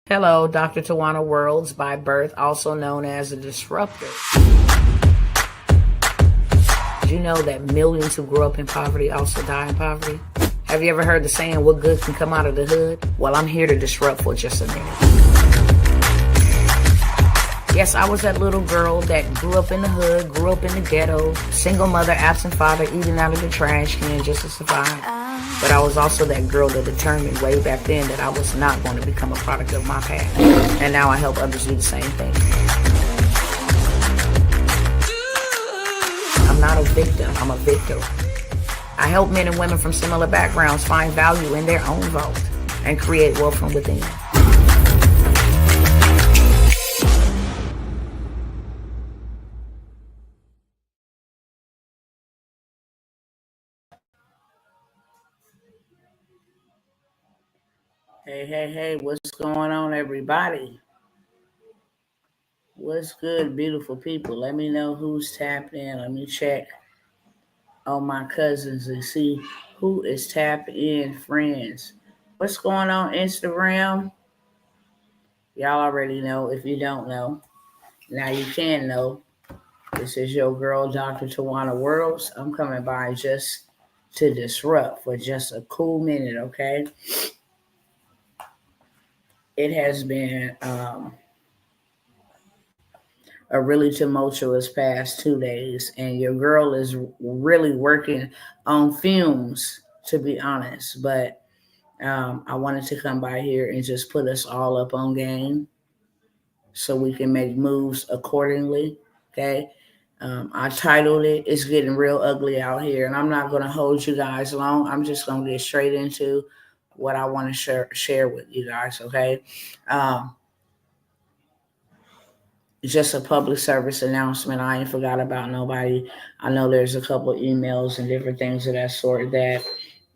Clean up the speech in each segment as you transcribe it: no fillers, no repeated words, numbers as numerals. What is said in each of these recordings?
Hello, Dr. Tawana Worlds by birth, also known as a disruptor. Did you know that millions who grow up in poverty also die in poverty? Have you ever heard the saying, what good can come out of the hood? Well, I'm here to disrupt for just a minute. Yes, I was that little girl that grew up in the hood, grew up in the ghetto, single mother, absent father, eating out of the trash can just to survive. But I was also that girl that determined way back then that I was not going to become a product of my past. And now I help others do the same thing. I'm not a victim, I'm a victor. I help men and women from similar backgrounds find value in their own vault and create wealth from within. Hey, what's going on, everybody? What's good, beautiful people? Let me know who's tapped in. Let me check on my cousins and see who is tapped in, friends. What's going on, Instagram? Y'all already know. If you don't know, now you can know. This is your girl, Dr. Tawana Worlds. I'm coming by just to disrupt for just a cool minute, okay? It has been a really tumultuous past 2 days, and your girl is really working on fumes, to be honest. But I wanted to come by here and just put us all up on game so we can make moves accordingly. Okay. I titled it, It's Getting Real Ugly Out Here. And I'm not going to hold you guys long. I'm just going to get straight into what I want to share with you guys. Okay. Just a public service announcement. I ain't forgot about nobody. I know there's a couple of emails and different things of that sort that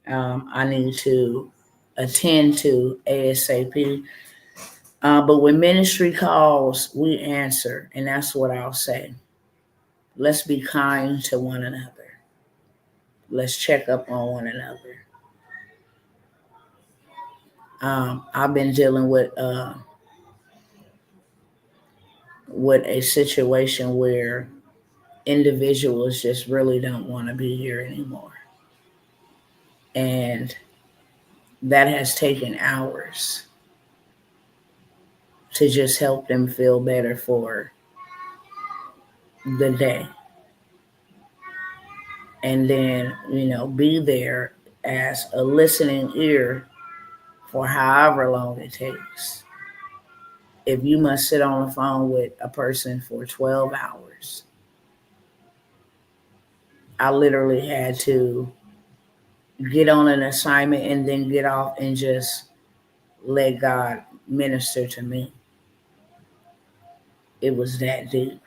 I need to attend to ASAP. But when ministry calls, we answer. And that's what I'll say. Let's be kind to one another. Let's check up on one another. I've been dealing with a situation where individuals just really don't want to be here anymore. And that has taken hours to just help them feel better for the day. And then, be there as a listening ear for however long it takes. If you must sit on the phone with a person for 12 hours, I literally had to get on an assignment and then get off and just let God minister to me. It was that deep.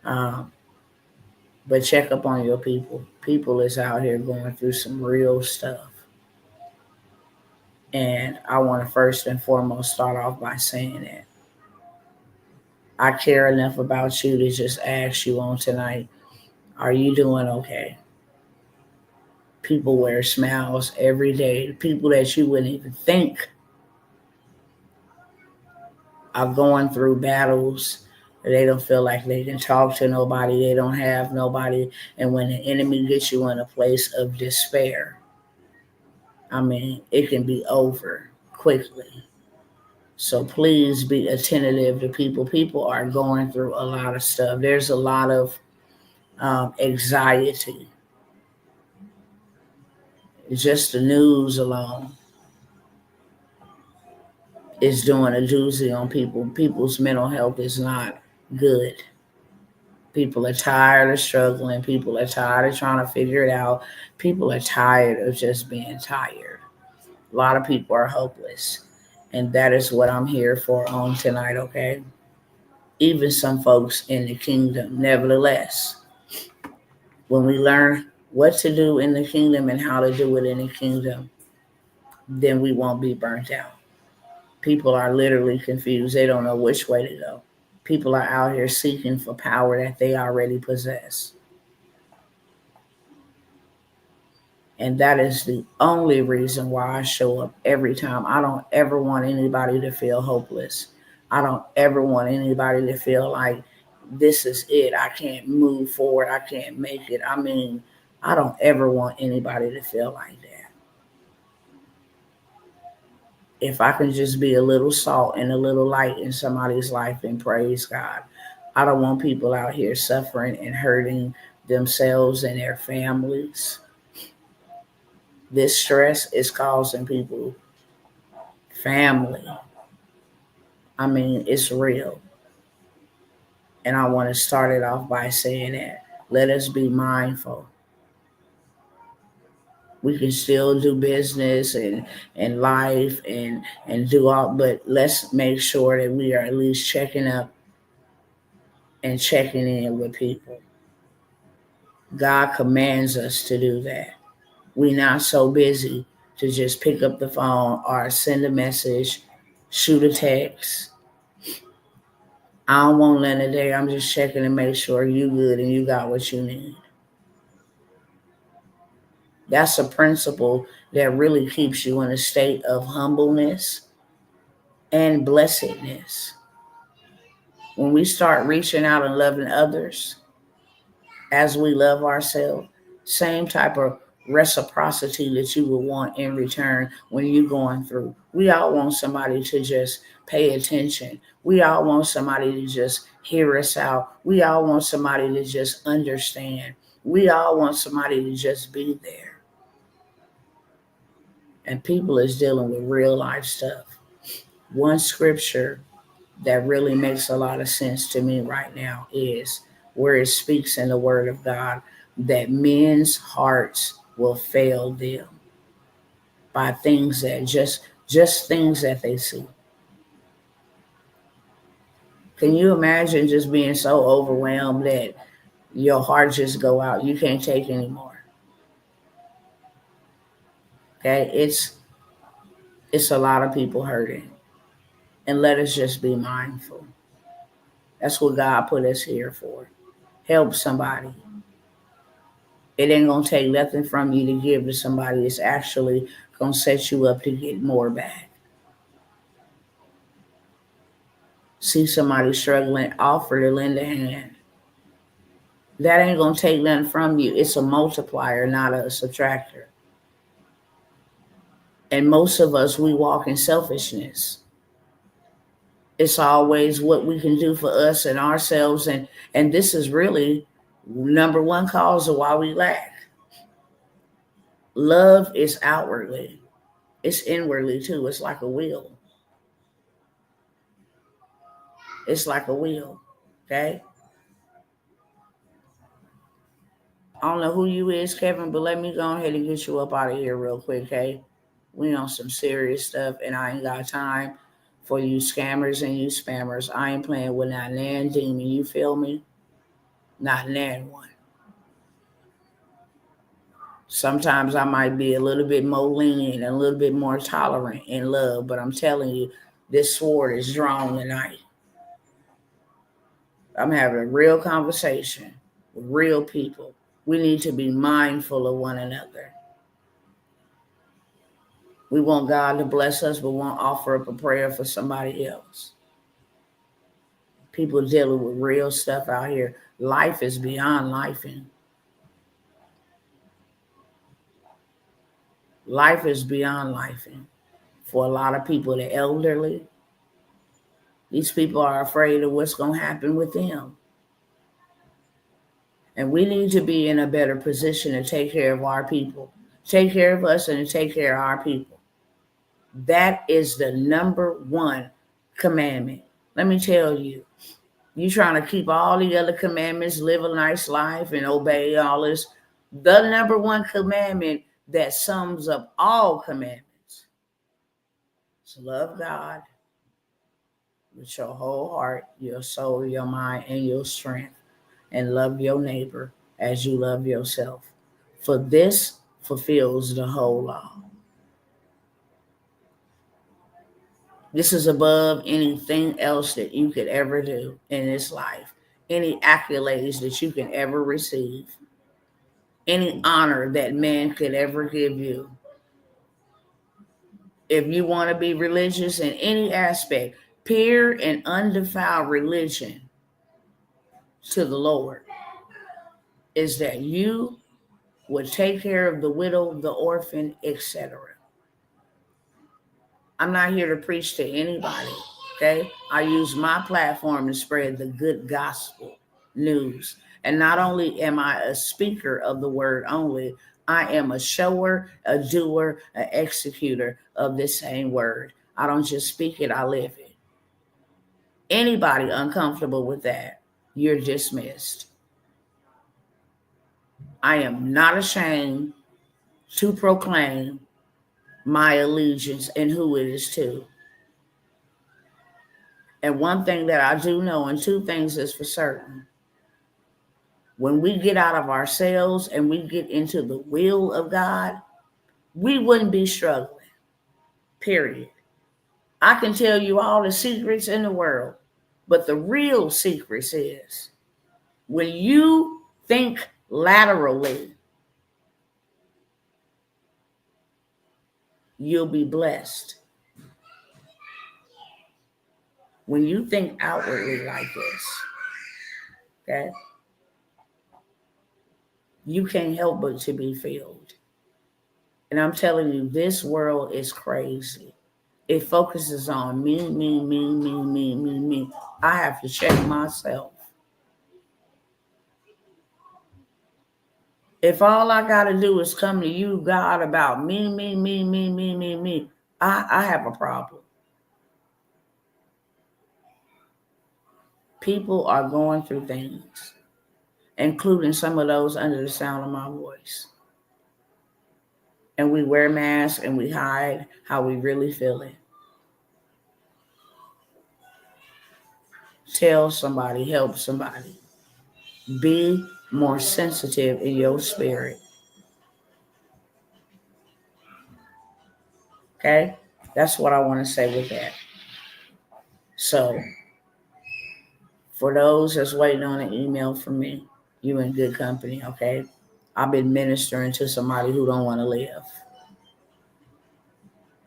But check up on your people. People is out here going through some real stuff. And I want to first and foremost start off by saying that I care enough about you to just ask you on tonight, are you doing okay? People wear smiles every day. People that you wouldn't even think are going through battles. They don't feel like they can talk to nobody. They don't have nobody. And when the enemy gets you in a place of despair, it can be over quickly. So please be attentive to people. People are going through a lot of stuff. There's a lot of anxiety. Just the news alone is doing a doozy on people. People's mental health is not good. People are tired of struggling. People are tired of trying to figure it out. People are tired of just being tired. A lot of people are hopeless. And that is what I'm here for on tonight, okay? Even some folks in the kingdom. Nevertheless, when we learn what to do in the kingdom and how to do it in the kingdom, then we won't be burnt out. People are literally confused. They don't know which way to go. People are out here seeking for power that they already possess. And that is the only reason why I show up every time. I don't ever want anybody to feel hopeless. I don't ever want anybody to feel like this is it. I can't move forward. I can't make it. I mean, I don't ever want anybody to feel like that. If I can just be a little salt and a little light in somebody's life, and praise God. I don't want people out here suffering and hurting themselves and their families. This stress is causing people family. I mean, it's real. And I want to start it off by saying that. Let us be mindful. We can still do business and life and do all, but let's make sure that we are at least checking up and checking in with people. God commands us to do that. We're not so busy to just pick up the phone or send a message, shoot a text. I don't want none today. I'm just checking to make sure you good and you got what you need. That's a principle that really keeps you in a state of humbleness and blessedness. When we start reaching out and loving others as we love ourselves, same type of reciprocity that you would want in return when you're going through. We all want somebody to just pay attention. We all want somebody to just hear us out. We all want somebody to just understand. We all want somebody to just be there. And people is dealing with real life stuff. One scripture that really makes a lot of sense to me right now is where it speaks in the word of God that men's hearts will fail them by things that just things that they see. Can you imagine just being so overwhelmed that your heart just go out? You can't take anymore. Okay, it's a lot of people hurting, and let us just be mindful. That's what God put us here for. Help somebody. It ain't gonna take nothing from you to give to somebody. It's actually gonna set you up to get more back. See somebody struggling, offer to lend a hand. That ain't gonna take nothing from you. It's a multiplier, not a subtractor. And most of us, we walk in selfishness. It's always what we can do for us and ourselves, and this is really number one cause of why we lack. Love is outwardly. It's inwardly too. It's like a wheel. It's like a wheel. Okay? I don't know who you is, Kevin, but let me go ahead and get you up out of here real quick, okay? We on some serious stuff, and I ain't got time for you scammers and you spammers. I ain't playing with not nan demon, you feel me? Not nan one. Sometimes I might be a little bit more lenient and a little bit more tolerant in love, but I'm telling you, this sword is drawn tonight. I'm having a real conversation with real people. We need to be mindful of one another. We want God to bless us, but won't offer up a prayer for somebody else. People dealing with real stuff out here. Life is beyond lifing. Life is beyond lifing. For a lot of people, the elderly, these people are afraid of what's going to happen with them. And we need to be in a better position to take care of our people. Take care of us and to take care of our people. That is the number one commandment. Let me tell you, you trying to keep all the other commandments, live a nice life and obey all this. The number one commandment that sums up all commandments is love God with your whole heart, your soul, your mind, and your strength, and love your neighbor as you love yourself. For this fulfills the whole law. This is above anything else that you could ever do in this life, any accolades that you can ever receive. any honor that man could ever give you. If you want to be religious in any aspect, pure and undefiled religion to the Lord is that you would take care of the widow, the orphan, etc. I'm not here to preach to anybody, okay? I use my platform to spread the good gospel news. And not only am I a speaker of the word only, I am a shower, a doer, an executor of this same word. I don't just speak it, I live it. Anybody uncomfortable with that, you're dismissed. I am not ashamed to proclaim my allegiance and who it is to. And one thing that I do know, and two things is for certain. When we get out of ourselves and we get into the will of God, we wouldn't be struggling, period. I can tell you all the secrets in the world, but the real secrets is when you think laterally, you'll be blessed. When you think outwardly like this, okay, you can't help but to be filled. And I'm telling you, this world is crazy. It focuses on me, me, me, me, me, me, me. I have to check myself. If all I got to do is come to you, God, about me, me, me, me, me, me, me, I have a problem. People are going through things, including some of those under the sound of my voice. And we wear masks and we hide how we really feel it. Tell somebody, help somebody. Be more sensitive in your spirit. Okay? That's what I want to say with that. So, for those that's waiting on an email from me, you in good company, okay? I've been ministering to somebody who don't want to live.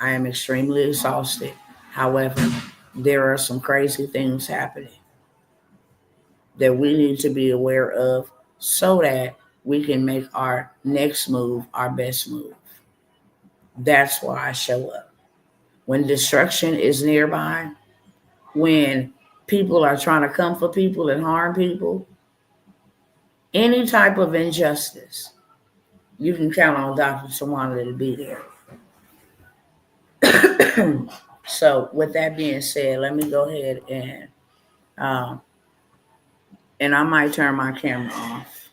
I am extremely exhausted. However, there are some crazy things happening that we need to be aware of so that we can make our next move our best move. That's why I show up. When destruction is nearby, when people are trying to come for people and harm people, any type of injustice, you can count on Dr. Tawana to be there. So, with that being said, let me go ahead and I might turn my camera off.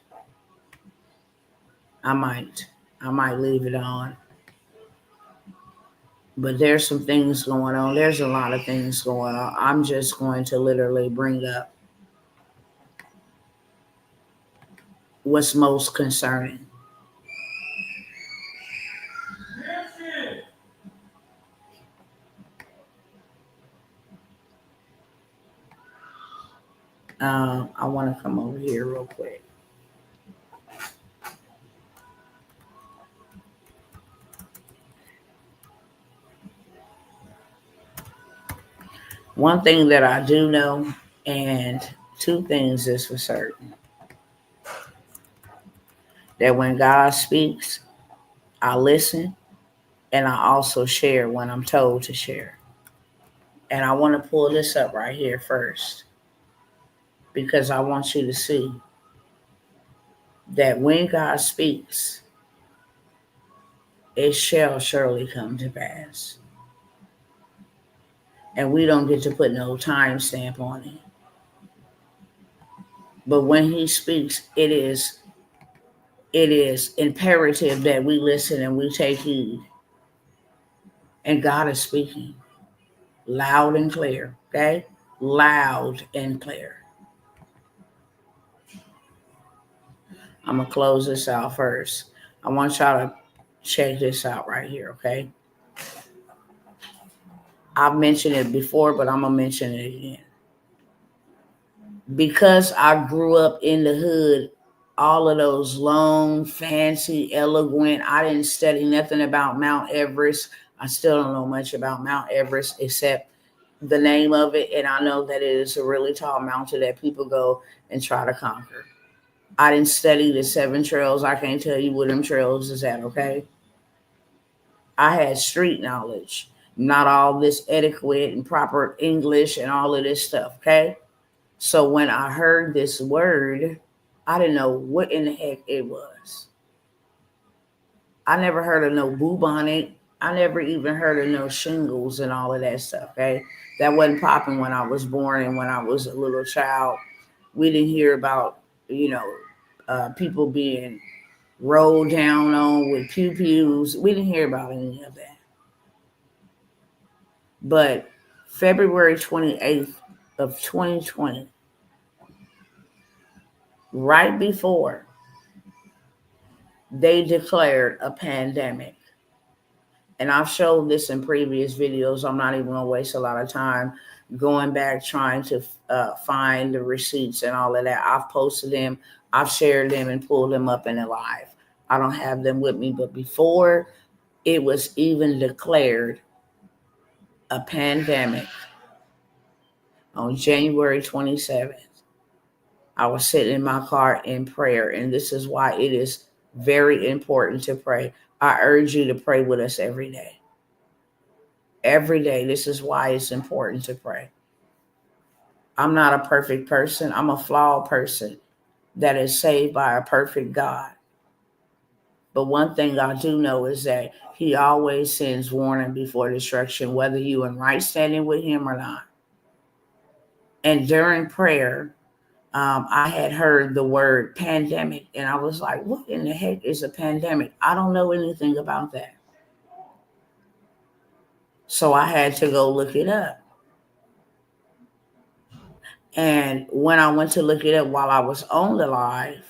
I might leave it on. But there's some things going on. There's a lot of things going on. I'm just going to literally bring up what's most concerning. I want to come over here real quick. One thing that I do know, and two things is for certain, that when God speaks, I listen and I also share when I'm told to share. And I want to pull this up right here first because I want you to see that when God speaks, it shall surely come to pass. And we don't get to put no time stamp on it. But when he speaks, it is imperative that we listen and we take heed. And God is speaking loud and clear, okay? Loud and clear. I'm going to close this out first. I want y'all to check this out right here, okay? I've mentioned it before, but I'm going to mention it again. Because I grew up in the hood all of those long, fancy, eloquent. I didn't study nothing about Mount Everest. I still don't know much about Mount Everest except the name of it, and I know that it is a really tall mountain that people go and try to conquer. I didn't study the 7 trails. I can't tell you what them trails is at, okay? I had street knowledge, not all this etiquette and proper English and all of this stuff, okay? So when I heard this word, I didn't know what in the heck it was. I never heard of no bubonic. I never even heard of no shingles and all of that stuff, okay? That wasn't popping when I was born and when I was a little child. We didn't hear about, you know, people being rolled down on with pew-pews. We didn't hear about any of that. But February 28th of 2020, right before they declared a pandemic, and I've showed this in previous videos. I'm not even going to waste a lot of time going back trying to find the receipts and all of that. I've posted them, I've shared them and pulled them up in the live. I don't have them with me, but before it was even declared a pandemic on January 27th, I was sitting in my car in prayer, and this is why it is very important to pray. I urge you to pray with us every day. Every day. This is why it's important to pray. I'm not a perfect person. I'm a flawed person that is saved by a perfect God. But one thing I do know is that he always sends warning before destruction, whether you in right standing with him or not. And during prayer, I had heard the word pandemic, and I was like, what in the heck is a pandemic? I don't know anything about that. So I had to go look it up. And when I went to look it up while I was on the live,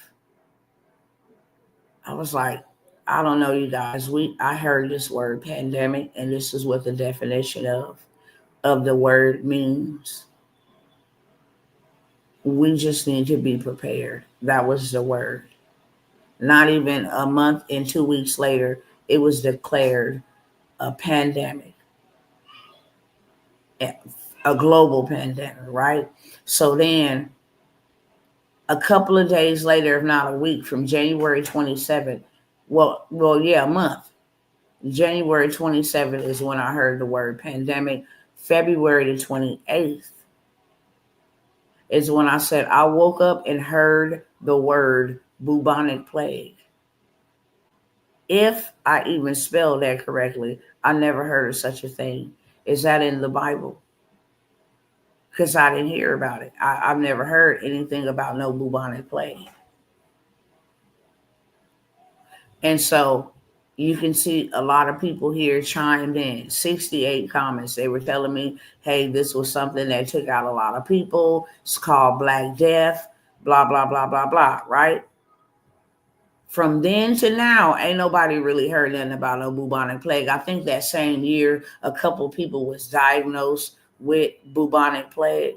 I was like, I don't know, you guys. I heard this word pandemic, and this is what the definition of the word means. We just need to be prepared. That was the word. Not even a month and 2 weeks later, it was declared a pandemic, a global pandemic, right? So then a couple of days later, if not a week, from January 27th, a month. January 27th is when I heard the word pandemic. February the 28th is when I said I woke up and heard the word bubonic plague. If I even spelled that correctly, I never heard of such a thing. Is that in the Bible? Because I didn't hear about it. I've never heard anything about no bubonic plague. And so you can see a lot of people here chimed in. 68 comments. They were telling me, hey, this was something that took out a lot of people. It's called Black Death, blah, blah, blah, blah, blah, right? From then to now, ain't nobody really heard nothing about no bubonic plague. I think that same year, a couple people was diagnosed with bubonic plague.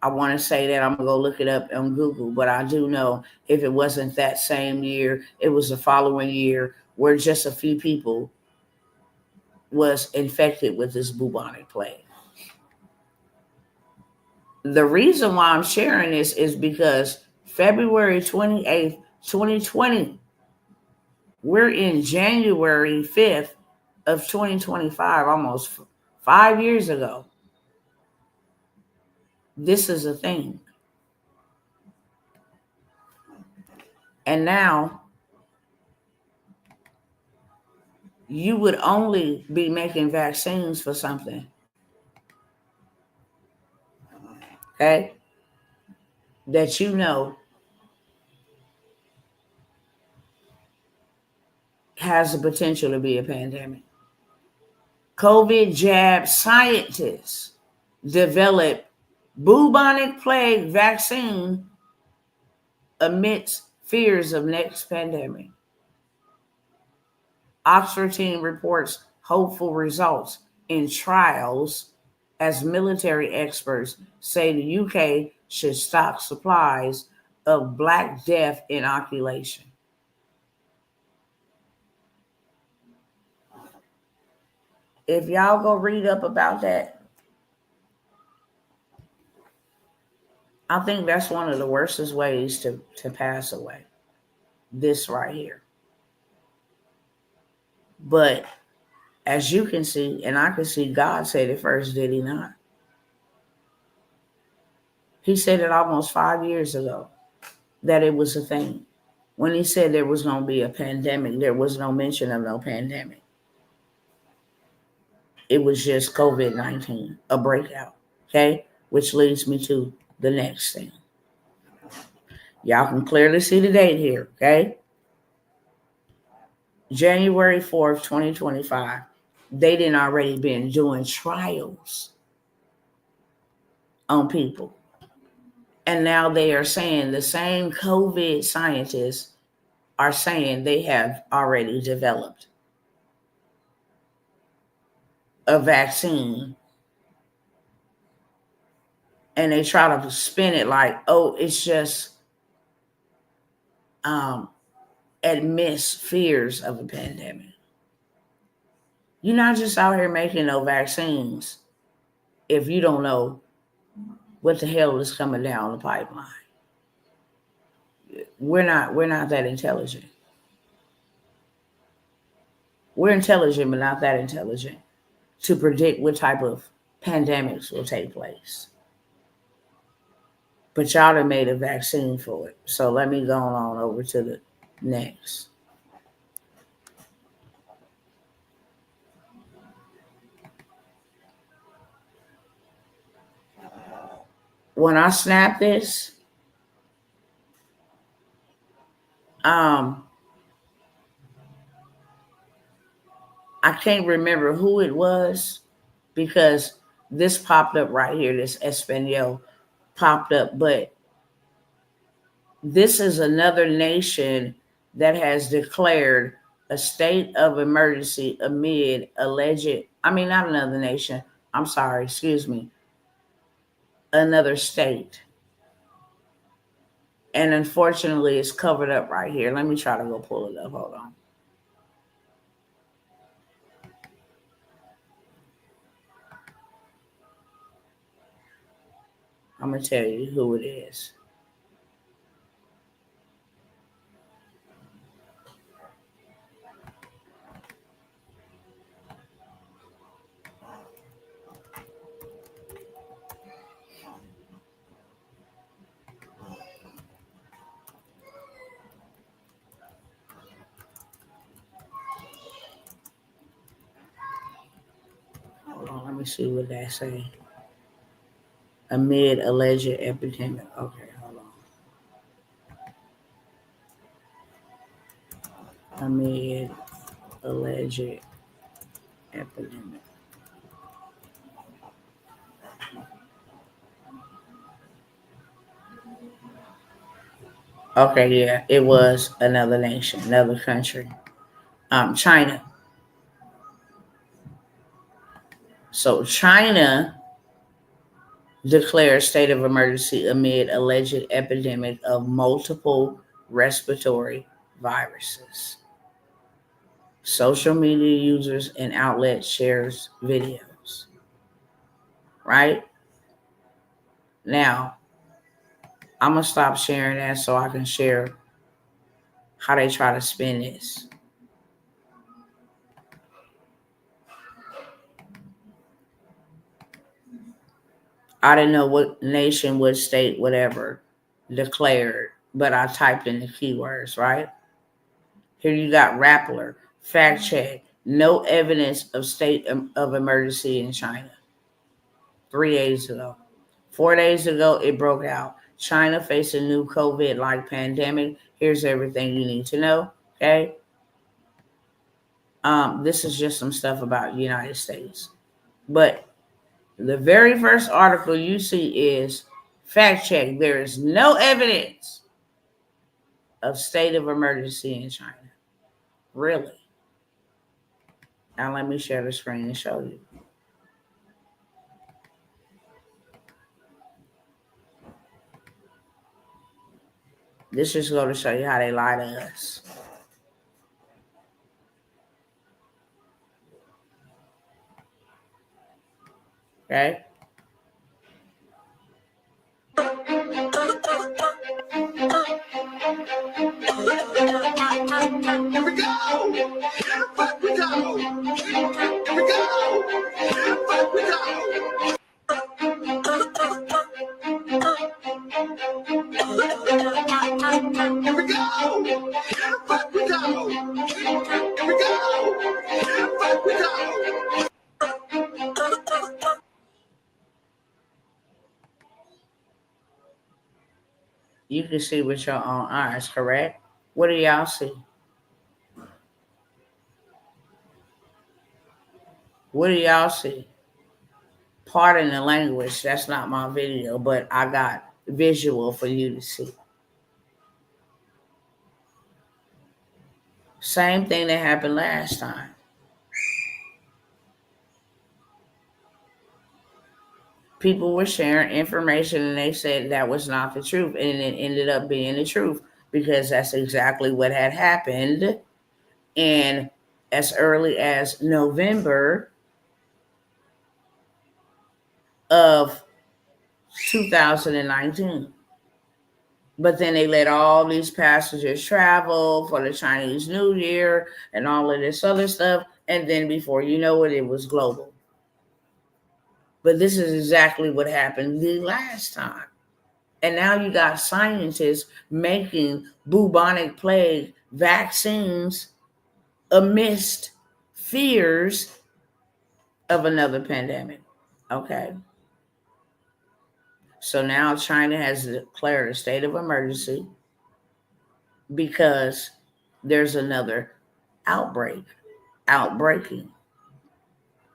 I want to say that I'm going to go look it up on Google, but I do know if it wasn't that same year, it was the following year where just a few people was infected with this bubonic plague. The reason why I'm sharing this is because February 28th, 2020, we're in January 5th of 2025, almost 5 years ago. This is a thing. And now you would only be making vaccines for something, okay, that you know has the potential to be a pandemic. COVID jab scientists develop bubonic plague vaccine amidst fears of next pandemic. Oxford team reports hopeful results in trials as military experts say the UK should stock supplies of Black death inoculation. If y'all go read up about that, I think that's one of the worstest ways to pass away. This right here. But as you can see, and I can see, God said it first, did he not? He said it almost 5 years ago that it was a thing. When he said there was going to be a pandemic, there was no mention of no pandemic. It was just COVID-19, a breakout. Okay? Which leads me to the next thing. Y'all can clearly see the date here. Okay? January 4th, 2025. They didn't already been doing trials on people. And now they are saying the same COVID scientists are saying they have already developed a vaccine. And they try to spin it like, oh, it's just admits fears of a pandemic. You're not just out here making no vaccines if you don't know what the hell is coming down the pipeline. We're not that intelligent. We're intelligent, but not that intelligent to predict what type of pandemics will take place. But y'all have made a vaccine for it. So let me go on over to the next. When I snap this, I can't remember who it was because this popped up right here. This Espanol popped up, but this is another nation that has declared a state of emergency amid alleged, not another nation. I'm sorry, excuse me. Another state. And unfortunately, it's covered up right here. Let me try to go pull it up. Hold on. I'm going to tell you who it is. Hold on, let me see what that say. Amid alleged epidemic. Okay, hold on. Amid alleged epidemic. Okay, yeah, it was another nation, another country. China. So China declared state of emergency amid alleged epidemic of multiple respiratory viruses. Social media users and outlets shares videos. Right? Now, I'm going to stop sharing that so I can share how they try to spin this. I didn't know what nation, what state, whatever declared, but I typed in the keywords, right? Here you got Rappler, fact check, no evidence of state of emergency in China. 3 days ago. 4 days ago, it broke out. China facing new COVID-like pandemic. Here's everything you need to know, okay? This is just some stuff about the United States. But the very first article you see is fact check. There is no evidence of state of emergency in China. Really? Now let me share the screen and show you. This just go to show you how they lie to us. Okay? Here we go! Here we go! Here we go! Here we go! Here we go! Here we go! Here we go! Here we go! You can see with your own eyes, correct? What do y'all see? What do y'all see? Pardon the language, that's not my video, but I got visual for you to see. Same thing that happened last time. People were sharing information and they said that was not the truth, and it ended up being the truth because that's exactly what had happened. And as early as November of 2019. But then they let all these passengers travel for the Chinese New Year and all of this other stuff. And then before you know it, it was global. But this is exactly what happened the last time. And now you got scientists making bubonic plague vaccines amidst fears of another pandemic. Okay. So now China has declared a state of emergency because there's another outbreaking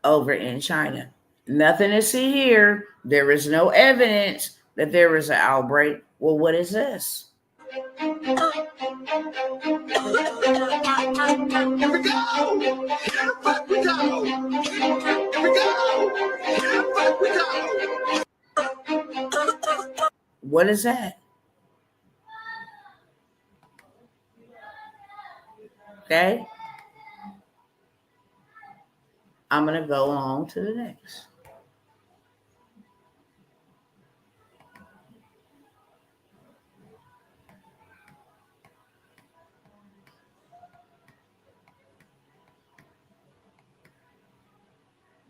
over in China. Nothing to see here. There is no evidence that there is an outbreak. Well, what is this? Here we go. Here we go. Here we go. Here we go. What is that? Okay. I'm going to go on to the next.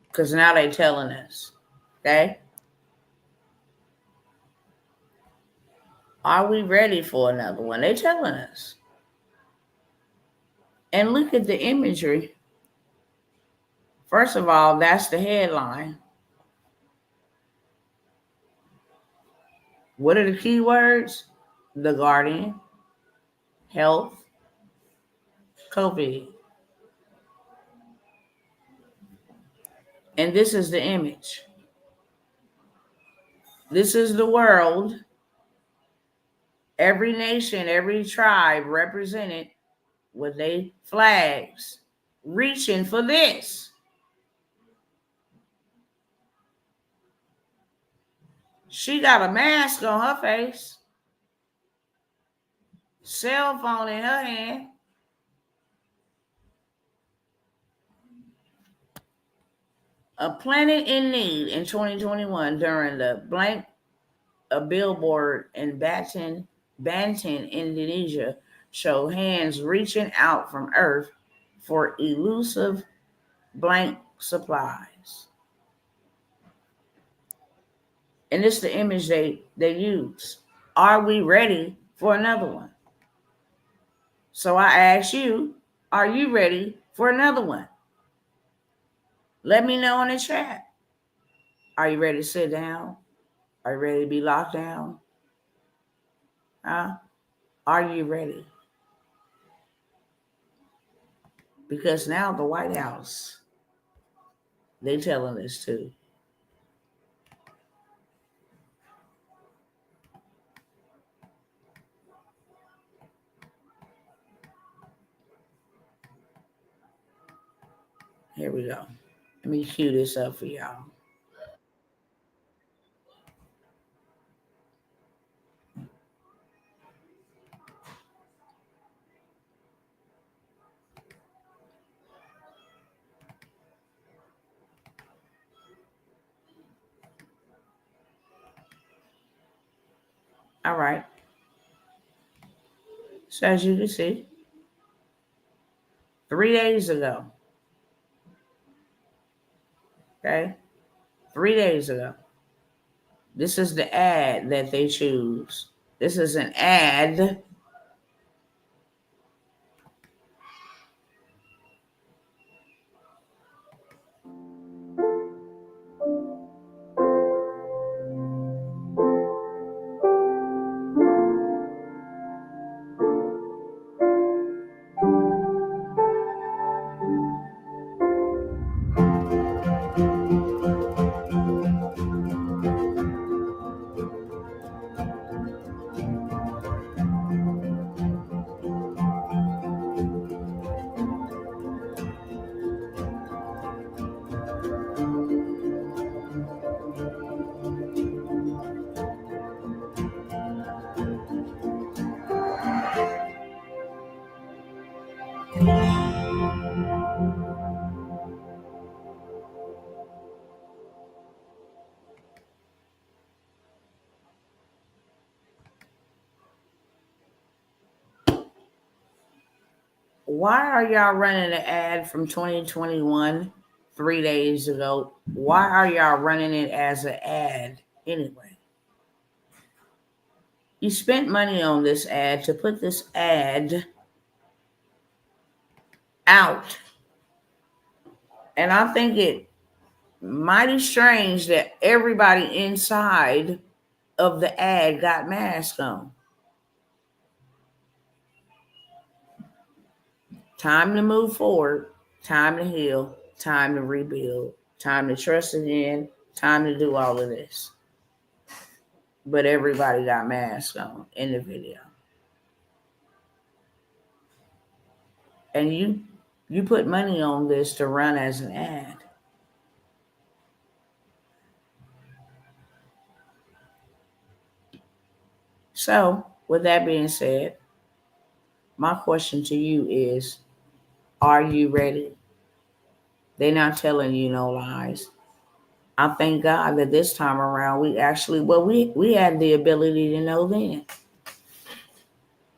Because now they're telling us, okay? Are we ready for another one? They're telling us. And look at the imagery. First of all, that's the headline. What are the key words? The Guardian, health, COVID. And this is the image. This is the world. Every nation, every tribe represented with their flags reaching for this. She got a mask on her face, cell phone in her hand. A Planet in Need in 2021 during the blank a billboard in Banten, Indonesia, show hands reaching out from Earth for elusive blank supplies. And this is the image they use. Are we ready for another one? So I ask you, are you ready for another one? Let me know in the chat. Are you ready to sit down? Are you ready to be locked down? Huh? Are you ready? Because now the White House, they telling us too. Here we go. Let me cue this up for y'all. All right. So as you can see, 3 days ago, okay, 3 days ago, this is the ad that they choose. This is an ad. Why are y'all running an ad from 2021 3 days ago? Why are y'all running it as an ad anyway? You spent money on this ad to put this ad out. And I think it mighty strange that everybody inside of the ad got masks on. Time to move forward, time to heal, time to rebuild, time to trust again, time to do all of this. But everybody got masks on in the video. And you put money on this to run as an ad. So, with that being said, my question to you is, are you ready? They're not telling you no lies. I thank God that this time around we actually, we had the ability to know then.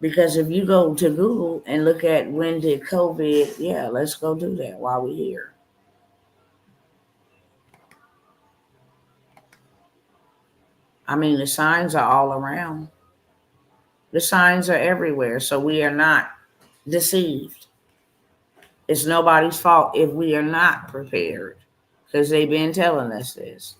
Because if you go to Google and look at when did COVID, yeah, let's go do that while we're here. I mean, the signs are all around. The signs are everywhere, so we are not deceived. It's nobody's fault if we are not prepared because they've been telling us this.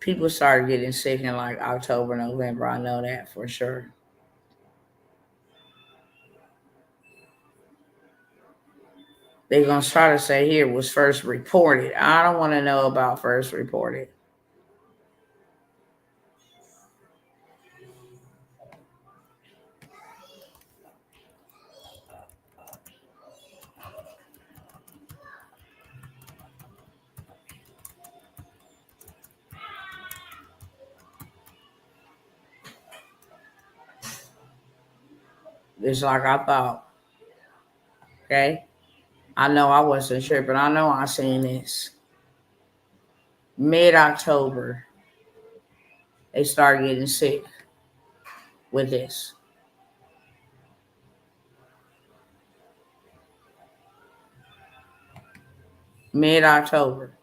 People started getting sick in like October, November. I know that for sure. They're going to try to say here was first reported. I don't want to know about first reported. It's like I thought. Okay. I know I wasn't sure, but I know I seen this. Mid-October, they started getting sick with this. Mid-October.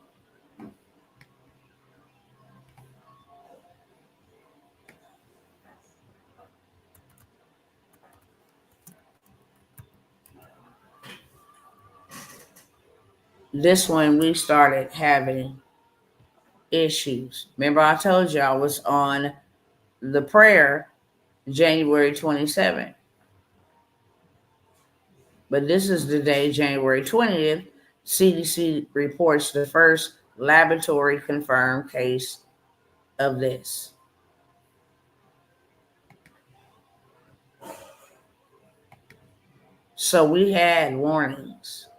This one we started having issues. Remember I told you I was on the prayer January 27th. But this is the day, January 20th, CDC reports the first laboratory confirmed case of this. So we had warnings.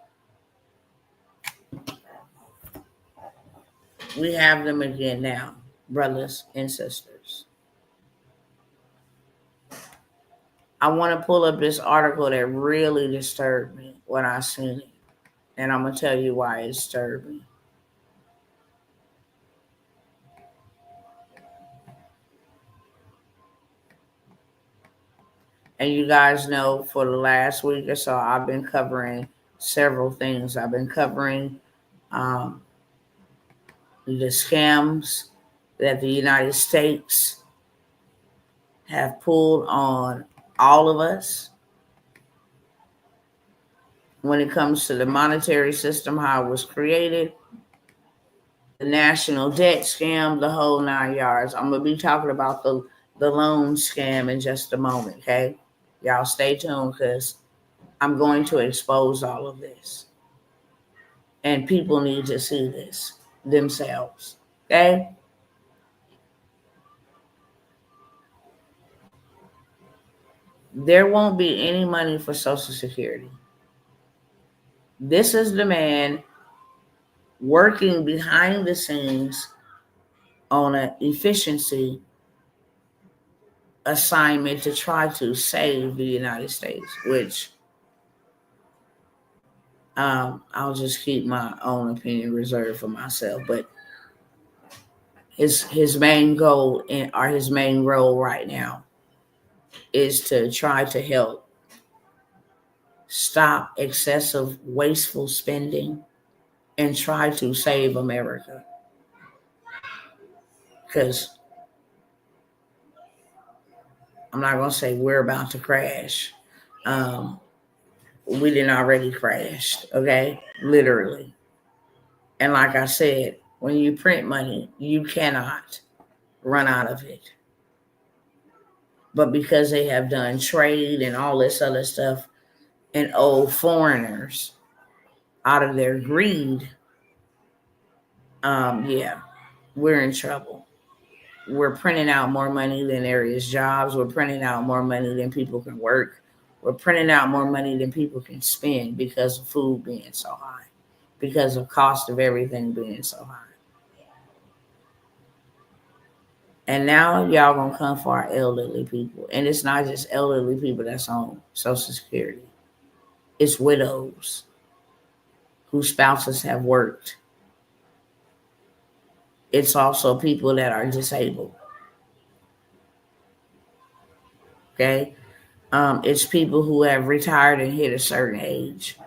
We have them again now, brothers and sisters. I want to pull up this article that really disturbed me when I seen it. And I'm going to tell you why it disturbed me. And you guys know for the last week or so, I've been covering several things. I've been covering um, the scams that the United States have pulled on all of us when it comes to the monetary system, how it was created, the national debt scam, the whole 9 yards. I'm going to be talking about the loan scam in just a moment, okay? Y'all stay tuned because I'm going to expose all of this. And people need to see this themselves, okay? There won't be any money for Social Security. This is the man working behind the scenes on an efficiency assignment to try to save the United States, which I'll just keep my own opinion reserved for myself. But his main goal or his main role right now is to try to help stop excessive wasteful spending and try to save America. Because I'm not going to say we're about to crash. We didn't already crashed, okay? Literally. And like I said, when you print money, you cannot run out of it. But because they have done trade and all this other stuff and old foreigners out of their greed, yeah, we're in trouble. We're printing out more money than there is jobs. We're printing out more money than people can work. We're printing out more money than people can spend because of food being so high, because of cost of everything being so high. And now y'all gonna come for our elderly people. And it's not just elderly people that's on Social Security. It's widows whose spouses have worked. It's also people that are disabled. Okay? It's people who have retired and hit a certain age.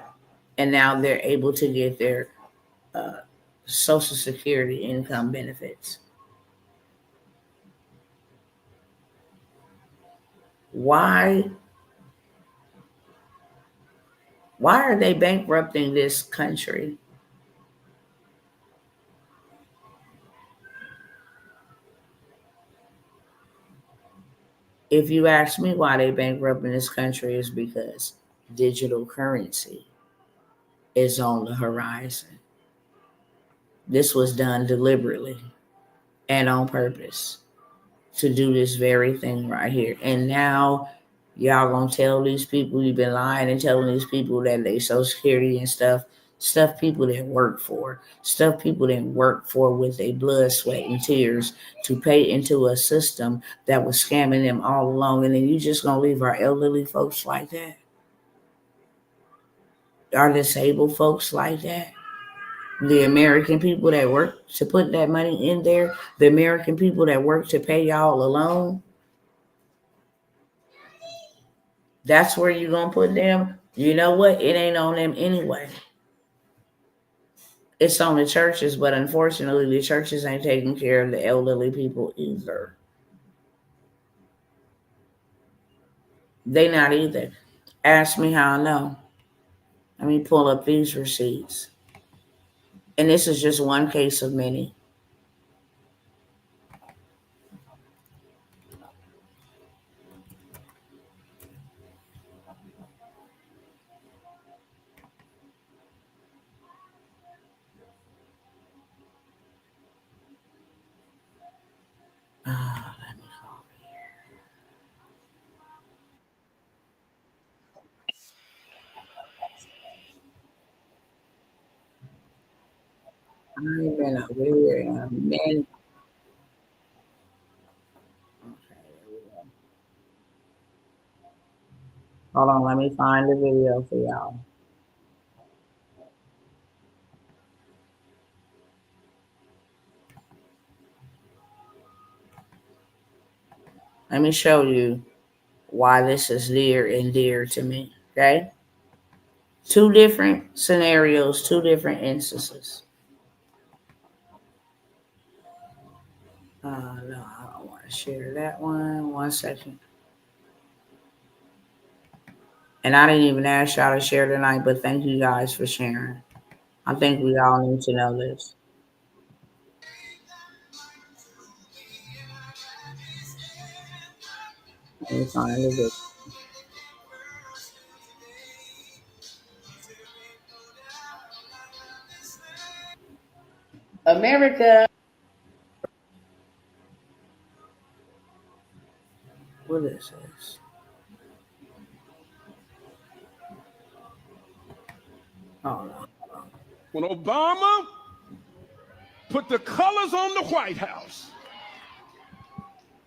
And now they're able to get their Social Security income benefits. Why are they bankrupting this country? If you ask me why they bankrupting this country, is because digital currency is on the horizon. This was done deliberately and on purpose to do this very thing right here. And now y'all gonna tell these people you've been lying and telling these people that they Social Security and stuff people didn't work for, stuff people didn't work for with their blood, sweat, and tears to pay into a system that was scamming them all along. And then you just gonna leave our elderly folks like that? Our disabled folks like that? The American people that work to put that money in there, the American people that work to pay y'all alone, that's where you're going to put them? You know what? It ain't on them anyway. It's on the churches, but unfortunately, the churches ain't taking care of the elderly people either. They not either. Ask me how I know. Let me pull up these receipts. And this is just one case of many. Let me go over here. ain't been over here in a minute. Okay, there we go. Hold on, let me find the video for y'all. Let me show you why this is near and dear to me. Okay? Two different scenarios, two different instances. No, I don't want to share that one. 1 second. And I didn't even ask y'all to share tonight, but thank you guys for sharing. I think we all need to know this. Let me find the video. America. What is this? Oh no. When Obama put the colors on the White House,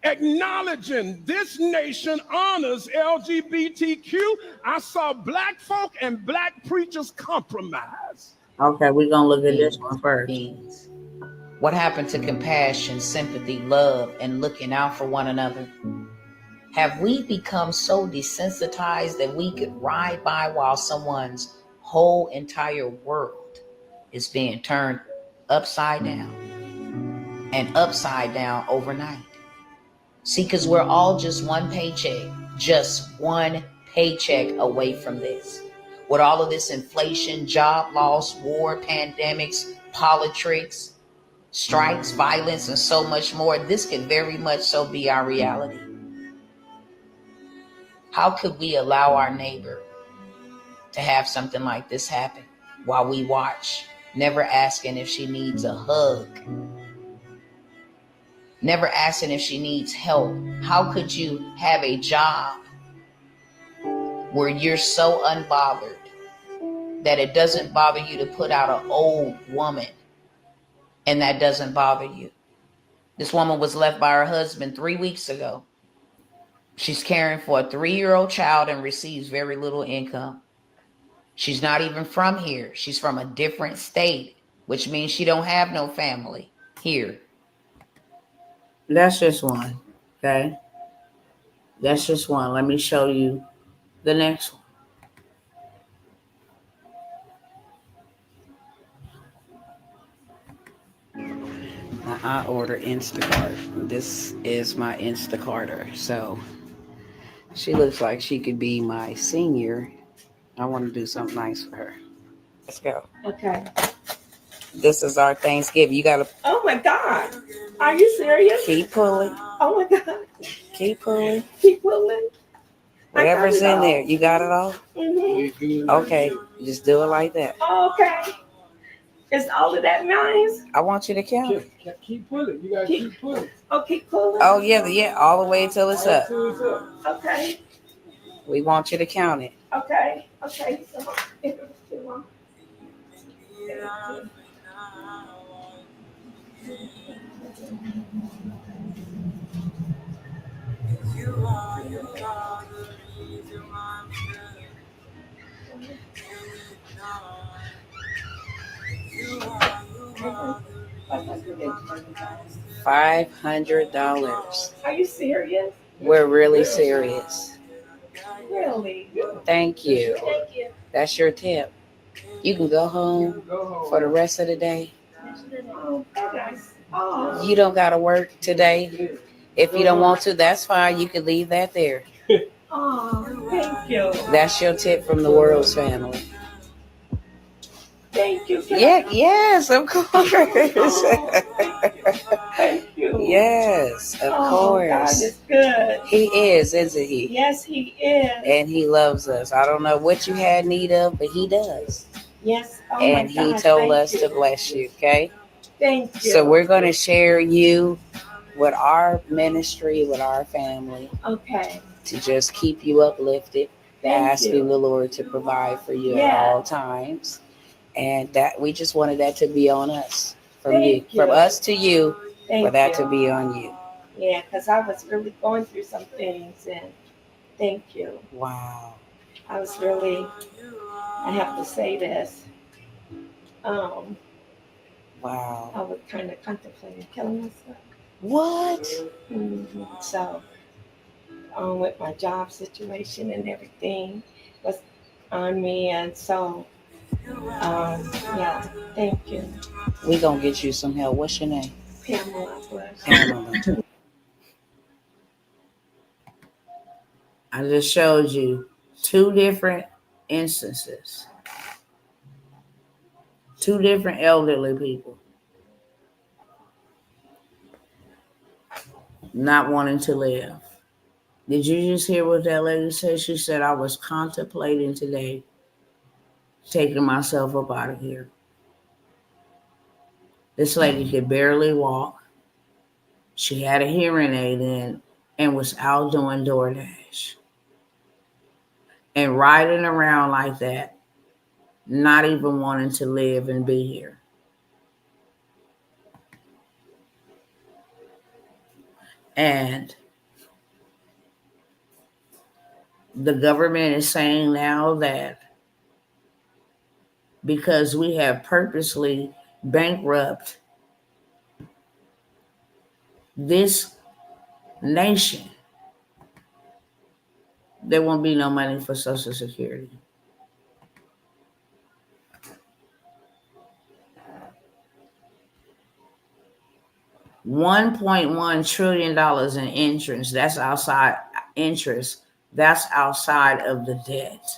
acknowledging this nation honors LGBTQ, I saw black folk and black preachers compromise. Okay, we're gonna look at this one first. What happened to compassion, sympathy, love, and looking out for one another? Have we become so desensitized that we could ride by while someone's whole entire world is being turned upside down and upside down overnight? See, because we're all just one paycheck away from this. With all of this inflation, job loss, war, pandemics, politics, strikes, violence, and so much more, this can very much so be our reality. How could we allow our neighbor to have something like this happen while we watch, never asking if she needs a hug, never asking if she needs help? How could you have a job where you're so unbothered that it doesn't bother you to put out an old woman, and that doesn't bother you? This woman was left by her husband 3 weeks ago. She's caring for a 3-year-old child and receives very little income. She's not even from here. She's from a different state, which means she don't have no family here. That's just one. Okay. That's just one. Let me show you the next one. I order Instacart. This is my Instacarter. So she looks like she could be my senior. I want to do something nice for her. Let's go. Okay. This is our Thanksgiving. You gotta. Oh my God. Are you serious? Keep pulling. Oh my God. Keep pulling. Keep pulling. Whatever's in there. You got it all? Mm-hmm. Okay. Just do it like that. Oh, okay. Is all of that nice? I want you to count it. Keep pulling. You gotta keep pulling. Oh, keep pulling? Oh, yeah. All the way until it's up. Okay. We want you to count it. Okay. $500. Are you serious? We're really serious. Really? Thank you. Thank you. That's your tip. You can go home for the rest of the day. Oh, nice. Oh. You don't got to work today. If you don't want to, that's fine. You can leave that there. Oh, thank you. That's your tip from the World's family. Thank you. Yeah, yes, of course. Thank you. Yes, of course. God is good. He is, isn't he? Yes, he is. And he loves us. I don't know what you had need of, but he does. Yes. Oh and my he God, told us to bless you, okay? Thank you. So we're going to share you with our ministry, with our family. Okay. To just keep you uplifted, asking the Lord to provide for you at all times. And that we just wanted that to be on us. Thank you. From us to you, Thank for that you. to be on you. Yeah, because I was really going through some things, and thank you. Wow. I was really, I have to say this. Um, Wow. I was kind of contemplating killing myself. What? So, with my job situation and everything was on me, and so, yeah, thank you, We gonna get you some help. What's your name? Pamela Bush. Pamela. I just showed you 2 different instances, 2 different elderly people not wanting to live. Did you just hear what that lady said? She said, I was contemplating today taking myself up out of here. This lady could barely walk. She had a hearing aid in and was out doing DoorDash and riding around like that, not even wanting to live and be here. And the government is saying now that because we have purposely bankrupt this nation, there won't be no money for Social Security. $1.1 trillion in interest. That's outside interest. That's outside of the debt.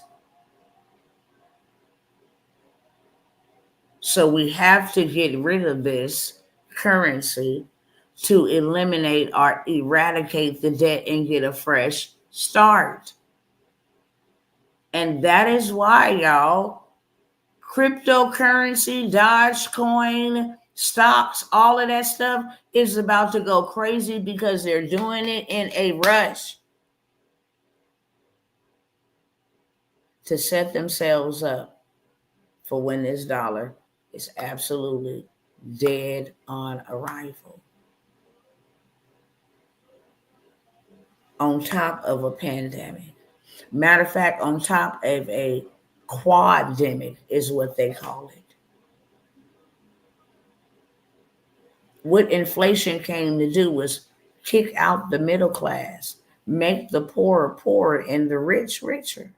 So we have to get rid of this currency to eliminate or eradicate the debt and get a fresh start. And that is why, y'all, cryptocurrency, Dogecoin, stocks, all of that stuff is about to go crazy because they're doing it in a rush to set themselves up for when this dollar is absolutely dead on arrival. On top of a pandemic. Matter of fact, on top of a quademic is what they call it. What inflation came to do was kick out the middle class, make the poor poorer and the rich richer.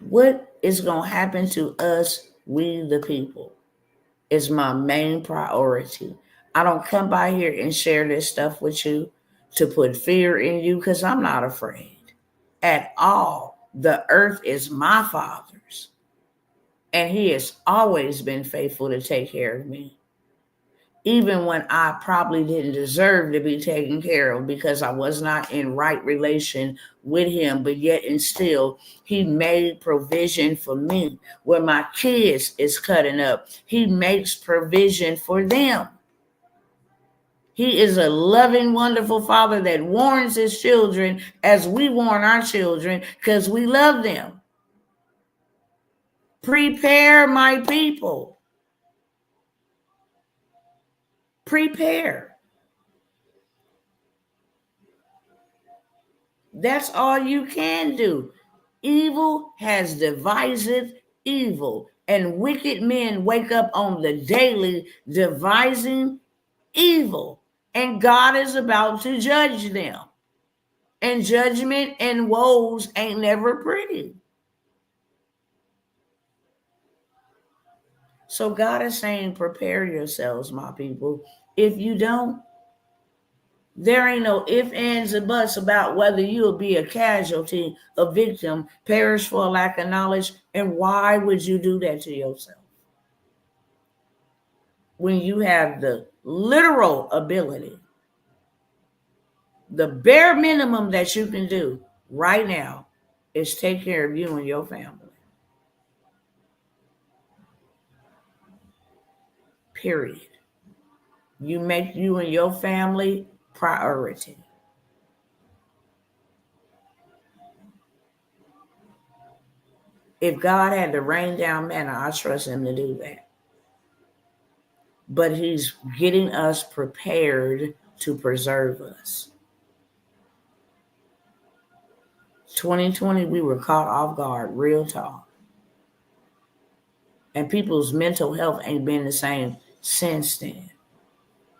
What is going to happen to us, we the people, is my main priority. I don't come by here and share this stuff with you to put fear in you because I'm not afraid at all. The earth is my Father's, and He has always been faithful to take care of me. Even when I probably didn't deserve to be taken care of because I was not in right relation with Him, but yet and still, He made provision for me. When my kids is cutting up, He makes provision for them. He is a loving, wonderful Father that warns His children as we warn our children because we love them. Prepare, my people. Prepare. That's all you can do. Evil has devised evil, and wicked men wake up on the daily devising evil, and God is about to judge them. And judgment and woes ain't never pretty. So God is saying, prepare yourselves, my people. If you don't, there ain't no ifs, ands, and buts about whether you'll be a casualty, a victim, perish for a lack of knowledge. And why would you do that to yourself? When you have the literal ability, the bare minimum that you can do right now is take care of you and your family. Period. You make you and your family priority. If God had to rain down manna, I trust him to do that. But he's getting us prepared to preserve us. 2020, we were caught off guard, real talk. And people's mental health ain't been the same since then.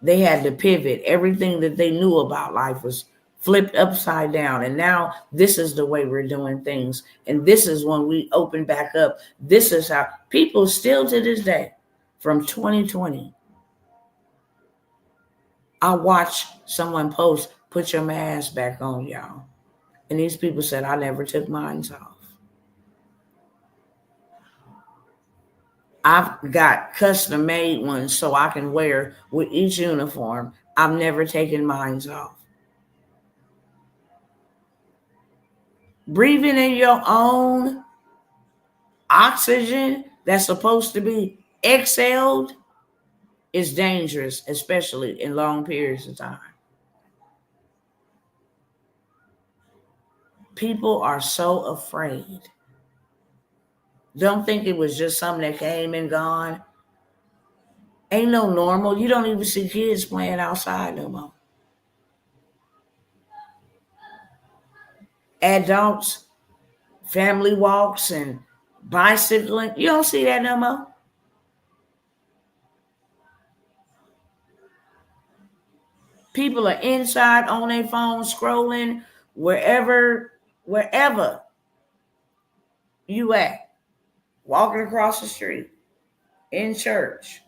They had to pivot. Everything that they knew about life was flipped upside down. And now this is the way we're doing things. And this is when we open back up. This is how people still to this day from 2020. I watched someone post, put your mask back on, y'all. And these people said, I never took mine off. I've got custom made ones so I can wear with each uniform. I've never taken mine off. Breathing in your own oxygen that's supposed to be exhaled is dangerous, especially in long periods of time. People are so afraid. Don't think it was just something that came and gone. Ain't no normal. You don't even see kids playing outside no more. Adults, family walks and bicycling. You don't see that no more. People are inside on their phones scrolling wherever you at. Walking across the street, in church,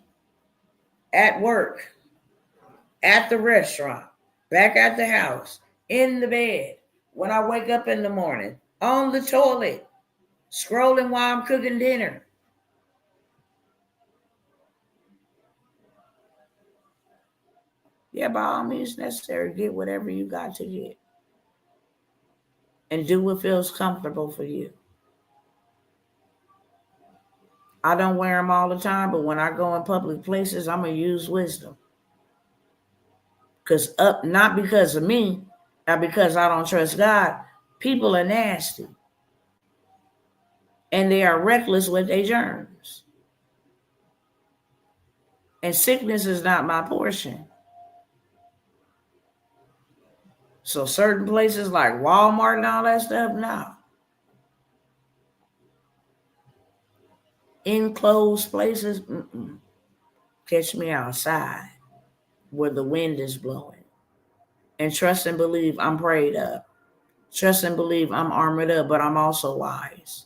at work, at the restaurant, back at the house, in the bed, when I wake up in the morning, on the toilet, scrolling while I'm cooking dinner. Yeah, by all means necessary, get whatever you got to get. And do what feels comfortable for you. I don't wear them all the time, but when I go in public places, I'm going to use wisdom. Not because of me, not because I don't trust God. People are nasty. And they are reckless with their germs. And sickness is not my portion. So certain places like Walmart and all that stuff, no. Enclosed places, catch me outside where the wind is blowing. And trust and believe I'm prayed up. Trust and believe I'm armored up, but I'm also wise.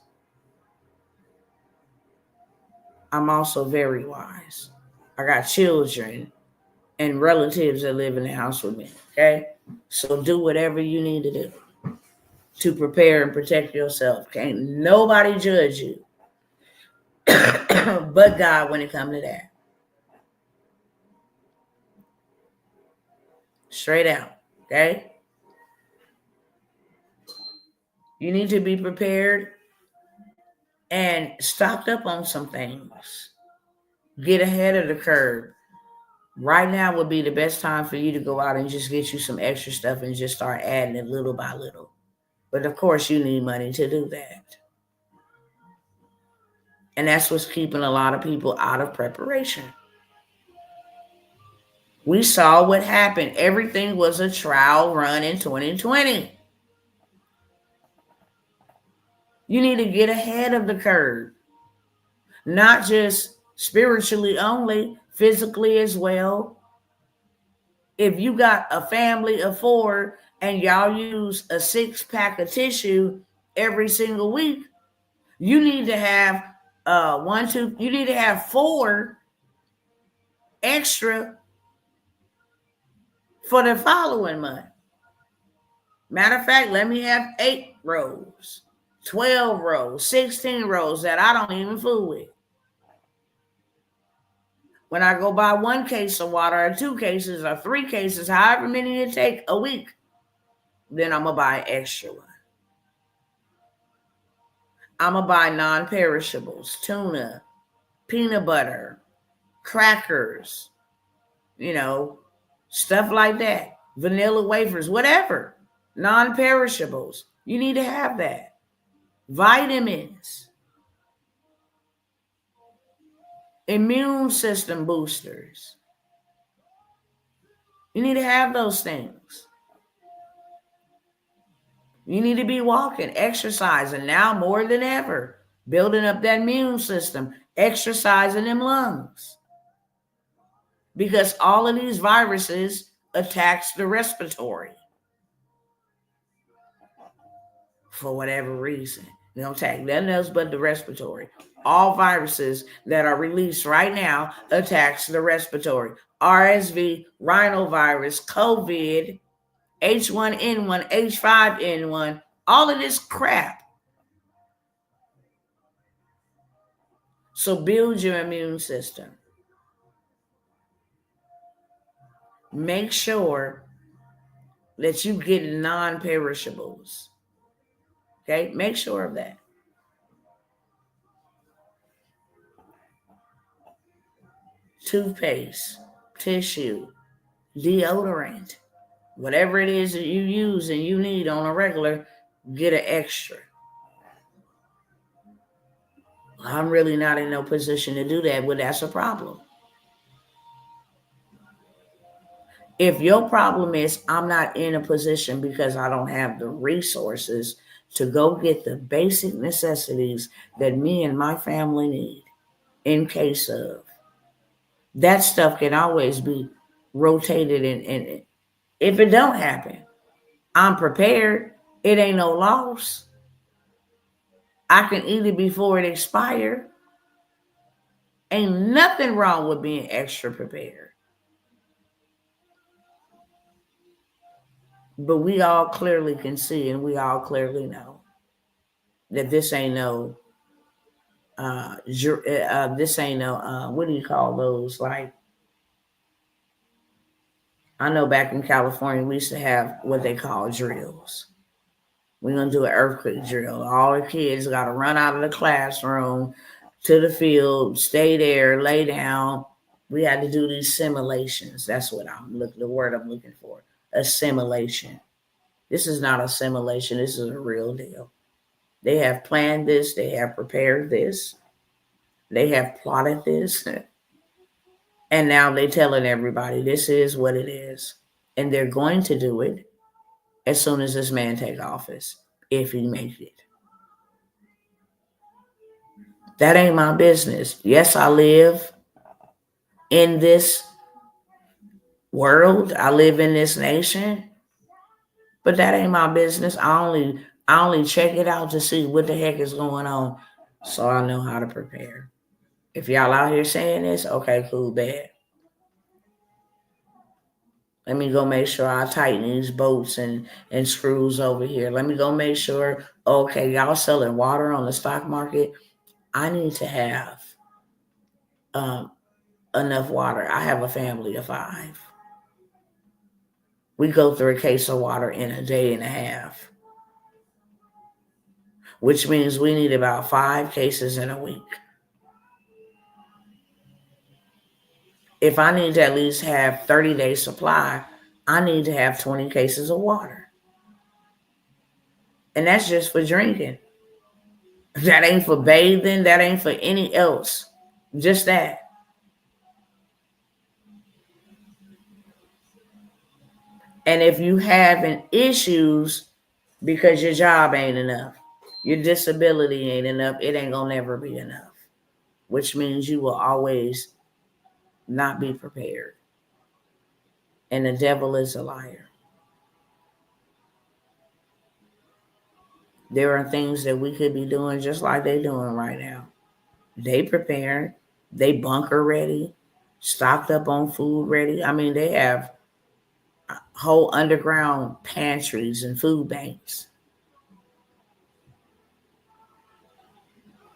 I'm also very wise. I got children and relatives that live in the house with me, okay? So do whatever you need to do to prepare and protect yourself. Can't nobody judge you but God when it comes to that. Straight out, okay? You need to be prepared and stocked up on some things. Get ahead of the curve. Right now would be the best time for you to go out and just get you some extra stuff and just start adding it little by little. But of course, you need money to do that. And that's what's keeping a lot of people out of preparation. We saw what happened. Everything was a trial run in 2020. You need to get ahead of the curve. Not just spiritually only, physically as well. If you got a family of 4 and y'all use a 6-pack of tissue every single week, you need to have you need to have 4 extra for the following month. Matter of fact, let me have 8 rolls, 12 rolls, 16 rolls that I don't even fool with. When I go buy 1 case of water or 2 cases or 3 cases, however many it take a week, then I'm going to buy an extra one. I'm going to buy non-perishables, tuna, peanut butter, crackers, stuff like that, vanilla wafers, whatever, non-perishables. You need to have that. Vitamins. Immune system boosters. You need to have those things. You need to be walking, exercising now more than ever, building up that immune system, exercising them lungs. Because all of these viruses attacks the respiratory for whatever reason. They don't attack nothing else but the respiratory. All viruses that are released right now attacks the respiratory. RSV, rhinovirus, COVID, H1N1, H5N1, all of this crap. So build your immune system. Make sure that you get non-perishables. Okay, make sure of that. Toothpaste, tissue, deodorant, whatever it is that you use and you need on a regular, get an extra. I'm really not in no position to do that, but that's a problem. If your problem is I'm not in a position because I don't have the resources to go get the basic necessities that me and my family need in case of, that stuff can always be rotated. And if it don't happen, I'm prepared. It ain't no loss. I can eat it before it expires. Ain't nothing wrong with being extra prepared. But we all clearly can see and we all clearly know that this ain't no, what do you call those? Like, I know back in California, we used to have what they call drills. We're going to do an earthquake drill. All the kids got to run out of the classroom to the field, stay there, lay down. We had to do these simulations. That's what the word I'm looking for. Assimilation. This is not a simulation. This is a real deal. They have planned this. They have prepared this. They have plotted this. And now they're telling everybody this is what it is. And they're going to do it as soon as this man take office, if he makes it. That ain't my business. Yes, I live in this world. I live in this nation. But that ain't my business. I only check it out to see what the heck is going on so I know how to prepare. If y'all out here saying this, okay, cool, bad. Let me go make sure I tighten these bolts and screws over here. Let me go make sure, okay, y'all selling water on the stock market. I need to have enough water. I have a family of 5. We go through a case of water in a day and a half, which means we need about 5 cases in a week. If I need to at least have 30-day supply, I need to have 20 cases of water. And that's just for drinking. That ain't for bathing. That ain't for any else. Just that. And if you having issues because your job ain't enough, your disability ain't enough, it ain't gonna never be enough. Which means you will always not be prepared. And the devil is a liar. There are things that we could be doing just like they're doing right now. They preparing, they bunker ready, stocked up on food ready. I mean, they have whole underground pantries and food banks.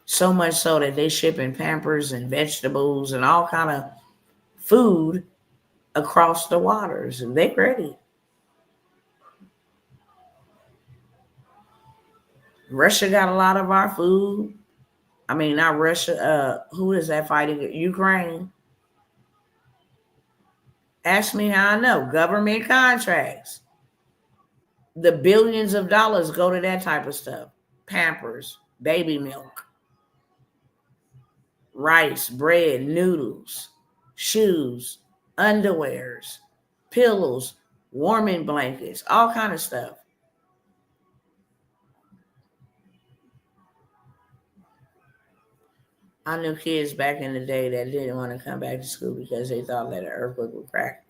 So much so that they shipping Pampers and vegetables and all kind of food across the waters, and they ready. Russia got a lot of our food. I mean, not Russia. Who is that fighting? Ukraine. Ask me how I know. Government contracts. The billions of dollars go to that type of stuff. Pampers, baby milk. rice, bread, noodles, shoes, underwears, pillows, warming blankets, all kind of stuff. I knew kids back in the day that didn't want to come back to school because they thought that an earthquake would crack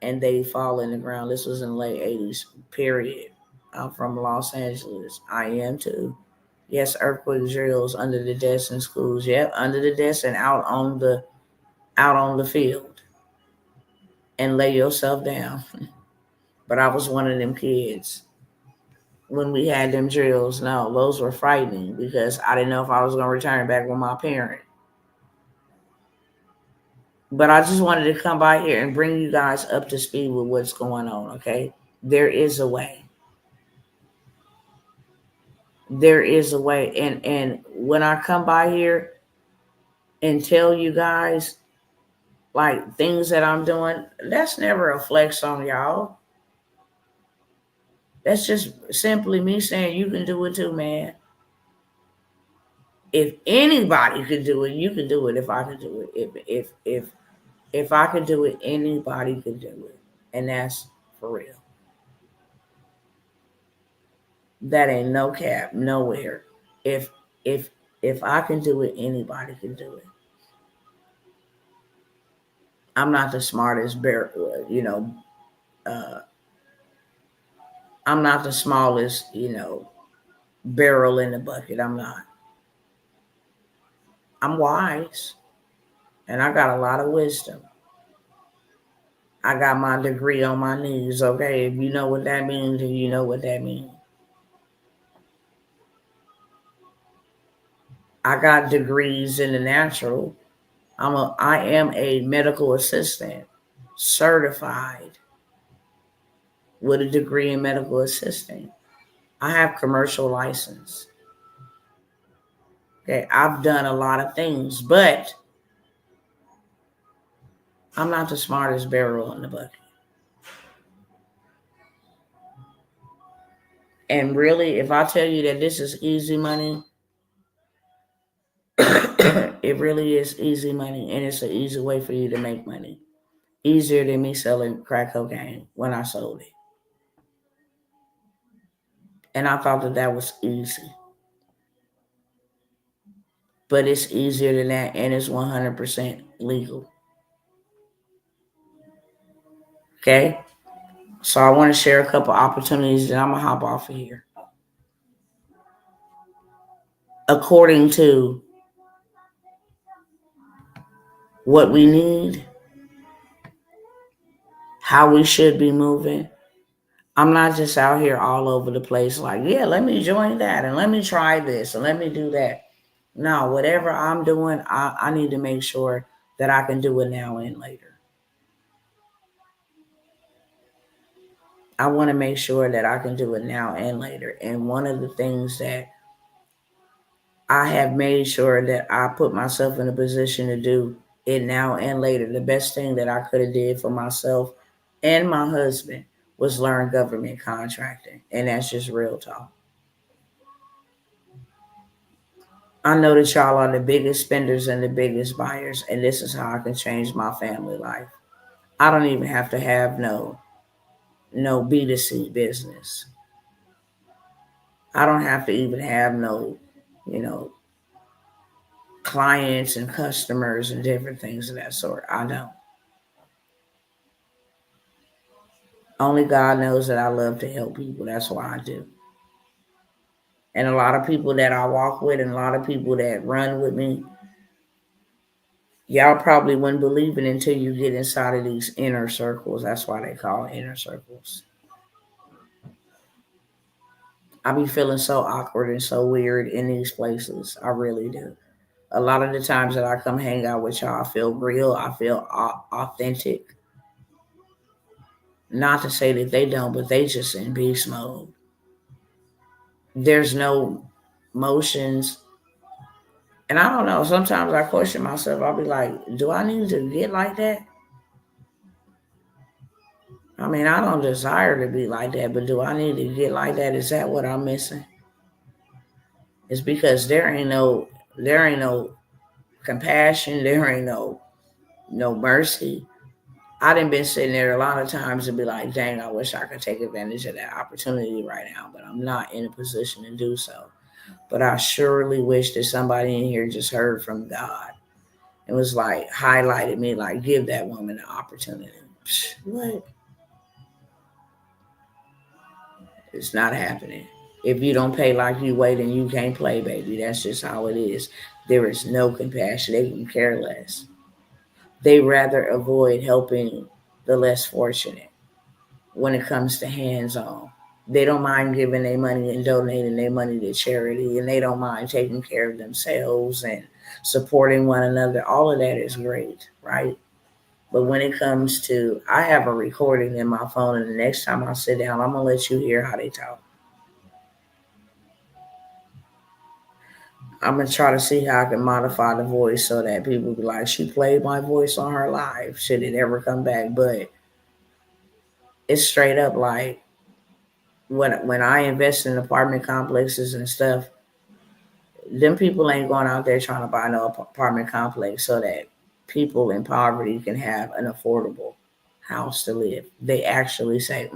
and they fall in the ground. This was in the late 80s, period. I'm from Los Angeles. I am too. Yes, earthquake drills under the desk in schools. Yep, under the desk and out on the field. And lay yourself down. But I was one of them kids. When we had them drills, no, those were frightening because I didn't know if I was going to return back with my parent. But I just wanted to come by here and bring you guys up to speed with what's going on, okay? There is a way. There is a way. And when I come by here and tell you guys, like, things that I'm doing, that's never a flex on y'all. That's just simply me saying you can do it too, man. If anybody could do it, you can do it. If I could do it. If I could do it, anybody could do it. And that's for real. That ain't no cap, nowhere. If I can do it, anybody can do it. I'm not the smartest I'm not the smallest, barrel in the bucket. I'm not. I'm wise. And I got a lot of wisdom. I got my degree on my knees, okay? If you know what that means, then you know what that means. I got degrees in the natural. I am a medical assistant, certified with a degree in medical assisting. I have commercial license. Okay, I've done a lot of things, but I'm not the smartest barrel in the bucket. And really, if I tell you that this is easy money, it really is easy money, and it's an easy way for you to make money. Easier than me selling crack cocaine when I sold it. And I thought that was easy. But it's easier than that, and it's 100% legal. Okay? So I want to share a couple opportunities, and I'm going to hop off of here. According to what we need, how we should be moving, I'm not just out here all over the place like, yeah, let me join that, and let me try this, and let me do that. No, whatever I'm doing, I need to make sure that I can do it now and later. I want to make sure that I can do it now and later. And one of the things that I have made sure that I put myself in a position to do it now and later. The best thing that I could have did for myself and my husband was learn government contracting. And that's just real talk. I know that y'all are the biggest spenders and the biggest buyers, and this is how I can change my family life. I don't even have to have no B2C business. I don't have to even have no, clients and customers and different things of that sort. I don't. Only God knows that I love to help people. That's why I do. And a lot of people that I walk with and a lot of people that run with me, y'all probably wouldn't believe it until you get inside of these inner circles. That's why they call it inner circles. I be feeling so awkward and so weird in these places. I really do. A lot of the times that I come hang out with y'all, I feel real. I feel authentic. Not to say that they don't, but they just in beast mode. There's no motions. And I don't know. Sometimes I question myself. I'll be like, do I need to get like that? I mean, I don't desire to be like that, but do I need to get like that? Is that what I'm missing? It's because there ain't no compassion. There ain't no mercy. I done been sitting there a lot of times and be like, dang, I wish I could take advantage of that opportunity right now, but I'm not in a position to do so. But I surely wish that somebody in here just heard from God. It was like highlighted me, like, give that woman the opportunity. What? It's not happening. If you don't pay like you weigh, then you can't play, baby. That's just how it is. There is no compassion. They can care less. They rather avoid helping the less fortunate when it comes to hands-on. They don't mind giving their money and donating their money to charity, and they don't mind taking care of themselves and supporting one another. All of that is great, right? But when it comes to, I have a recording in my phone, and the next time I sit down, I'm going to let you hear how they talk. I'm going to try to see how I can modify the voice so that people be like, she played my voice on her live. Should it ever come back? But it's straight up like, when I invest in apartment complexes and stuff, them people ain't going out there trying to buy no apartment complex so that people in poverty can have an affordable house to live. They actually say,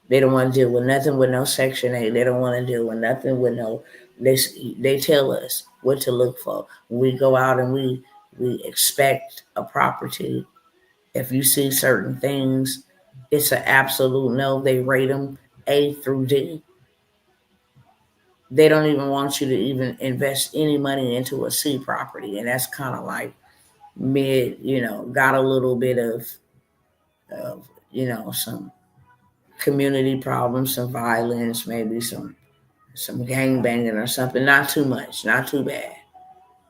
They don't want to deal with nothing with no Section 8. They don't want to deal with nothing with no. They tell us what to look for. We go out and we expect a property. If you see certain things, it's an absolute no. They rate them A through D. They don't even want you to even invest any money into a C property. And that's kind of like mid, got a little bit of some community problems, some violence, maybe some gang banging or something. Not too much, not too bad.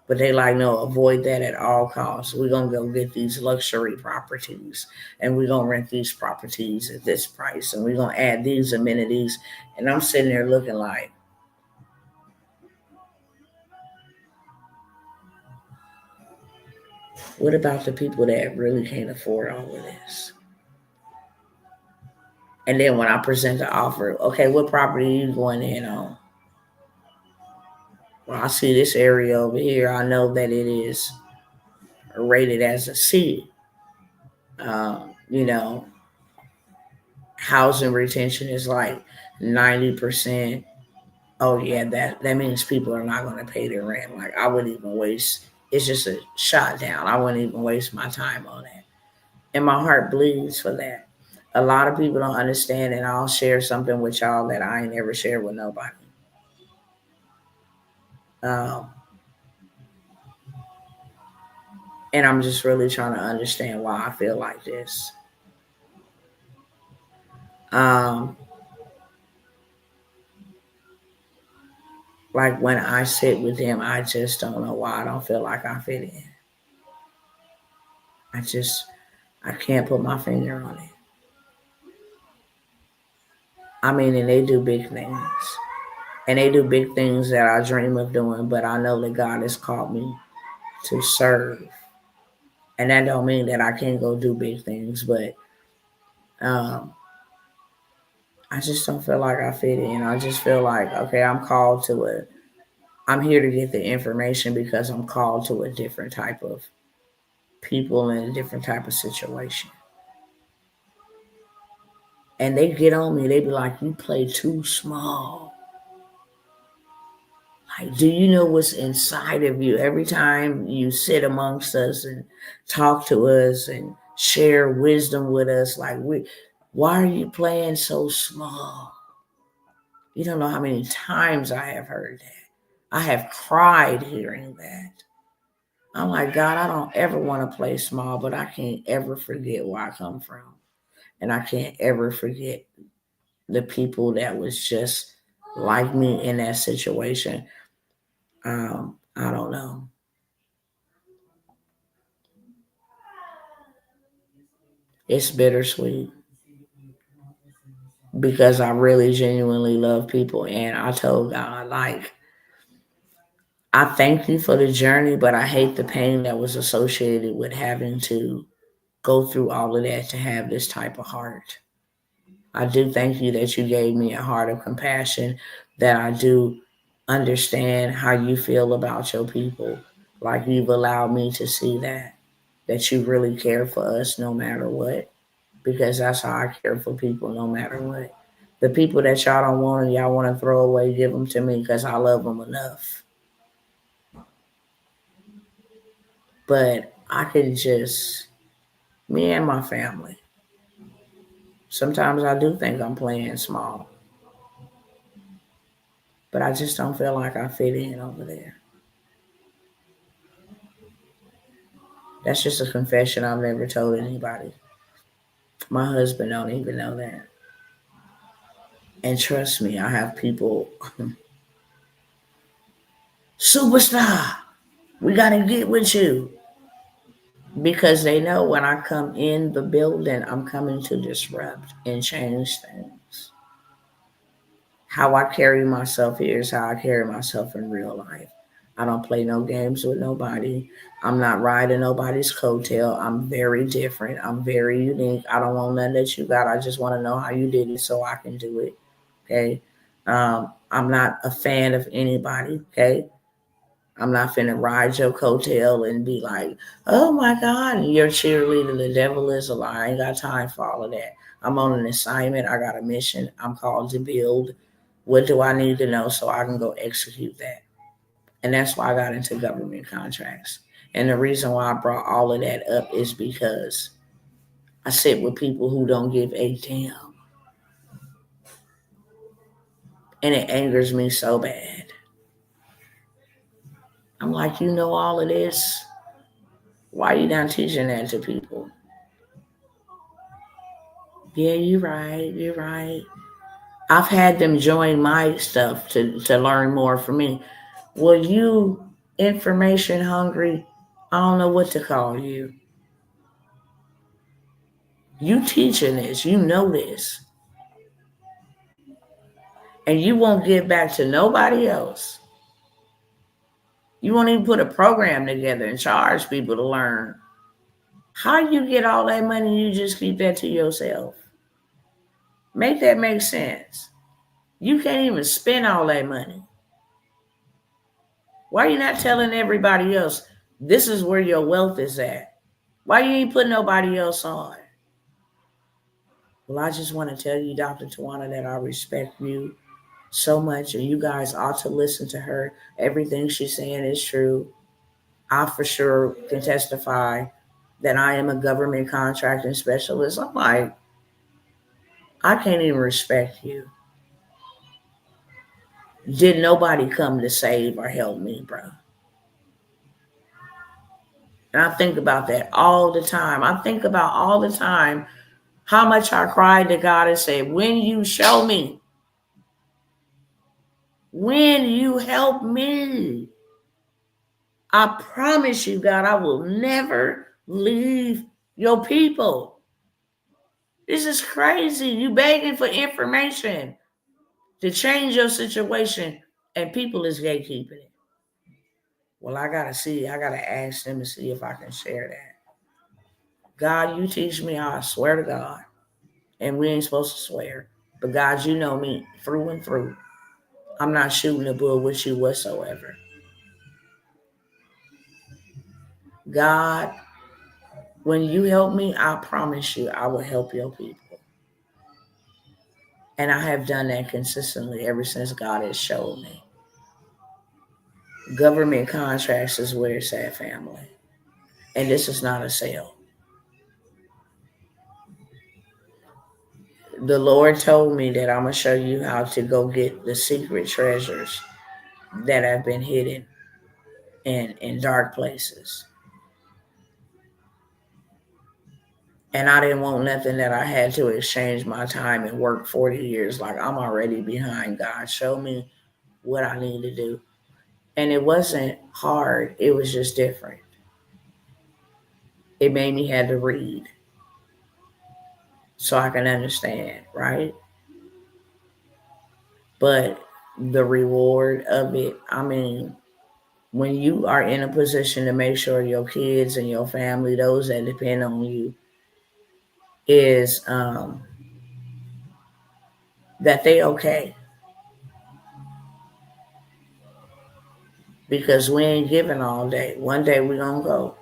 But they like, no, avoid that at all costs. We're going to go get these luxury properties, and we're going to rent these properties at this price, and we're going to add these amenities. And I'm sitting there looking like, what about the people that really can't afford all of this? And then when I present the offer, okay, what property are you going in on? Well, I see this area over here. I know that it is rated as a C. Housing retention is like 90%. Oh yeah, that means people are not going to pay their rent. Like, I wouldn't even waste. It's just a shot down. I wouldn't even waste my time on that. And my heart bleeds for that. A lot of people don't understand, and I'll share something with y'all that I ain't ever shared with nobody. And I'm just really trying to understand why I feel like this. Like, when I sit with them, I just don't know why I don't feel like I fit in. I can't put my finger on it. I mean, and they do big things. And they do big things that I dream of doing, but I know that God has called me to serve. And that don't mean that I can't go do big things, but I just don't feel like I fit in. I just feel like, okay, I'm here to get the information because I'm called to a different type of people in a different type of situation. And they get on me. They be like, you play too small. Like, do you know what's inside of you? Every time you sit amongst us and talk to us and share wisdom with us, like, why are you playing so small? You don't know how many times I have heard that. I have cried hearing that. I'm like, God, I don't ever want to play small, but I can't ever forget where I come from. And I can't ever forget the people that was just like me in that situation. I don't know. It's bittersweet because I really genuinely love people. And I told God, like, I thank you for the journey, but I hate the pain that was associated with having to go through all of that to have this type of heart. I do thank you that you gave me a heart of compassion, that I do understand how you feel about your people. Like you've allowed me to see that you really care for us no matter what. Because that's how I care for people no matter what. The people that y'all don't want and y'all want to throw away, give them to me because I love them enough. But I can just, me and my family, sometimes I do think I'm playing small. But I just don't feel like I fit in over there. That's just a confession I've never told anybody. My husband don't even know that. And trust me, I have people, superstar, we got to get with you. Because they know when I come in the building, I'm coming to disrupt and change things. How I carry myself here is how I carry myself in real life. I don't play no games with nobody. I'm not riding nobody's coattail. I'm very different. I'm very unique. I don't want nothing that you got. I just want to know how you did it so I can do it. Okay. I'm not a fan of anybody. Okay. I'm not finna ride your coattail and be like, oh my God, you're cheerleader. The devil is a lie. I ain't got time for all of that. I'm on an assignment. I got a mission. I'm called to build. What do I need to know so I can go execute that? And that's why I got into government contracts. And the reason why I brought all of that up is because I sit with people who don't give a damn. And it angers me so bad. I'm like, you know all of this? Why are you not teaching that to people? Yeah, you're right. You're right. I've had them join my stuff to learn more from me. Well, you information hungry, I don't know what to call you. You teaching this, you know this. And you won't give back to nobody else. You won't even put a program together and charge people to learn. How you get all that money, you just keep that to yourself? Make that make sense. You can't even spend all that money. Why are you not telling everybody else this is where your wealth is at? Why you ain't putting nobody else on? Well, I just want to tell you, Dr. Tawana, that I respect you so much, and you guys ought to listen to her. Everything she's saying is true. I for sure can testify that I am a government contracting specialist. I'm like, I can't even respect you. Did nobody come to save or help me, bro? And I think about that all the time. I think about all the time how much I cried to God and said, when you show me, when you help me, I promise you, God, I will never leave your people. This is crazy. You begging for information to change your situation, and people is gatekeeping it. Well, I gotta ask them to see if I can share that. God, you teach me how I swear to God. And we ain't supposed to swear. But God, you know me through and through. I'm not shooting the bull with you whatsoever. God, when you help me, I promise you I will help your people. And I have done that consistently ever since God has showed me. Government contracts is where it's at, family. And this is not a sale. The Lord told me that I'm going to show you how to go get the secret treasures that have been hidden in dark places. And I didn't want nothing that I had to exchange my time and work 40 years. Like, I'm already behind God. Show me what I need to do. And it wasn't hard. It was just different. It made me have to read so I can understand, right? But the reward of it, I mean, when you are in a position to make sure your kids and your family, those that depend on you, is that they okay. because we ain't giving all day. One day we gonna go.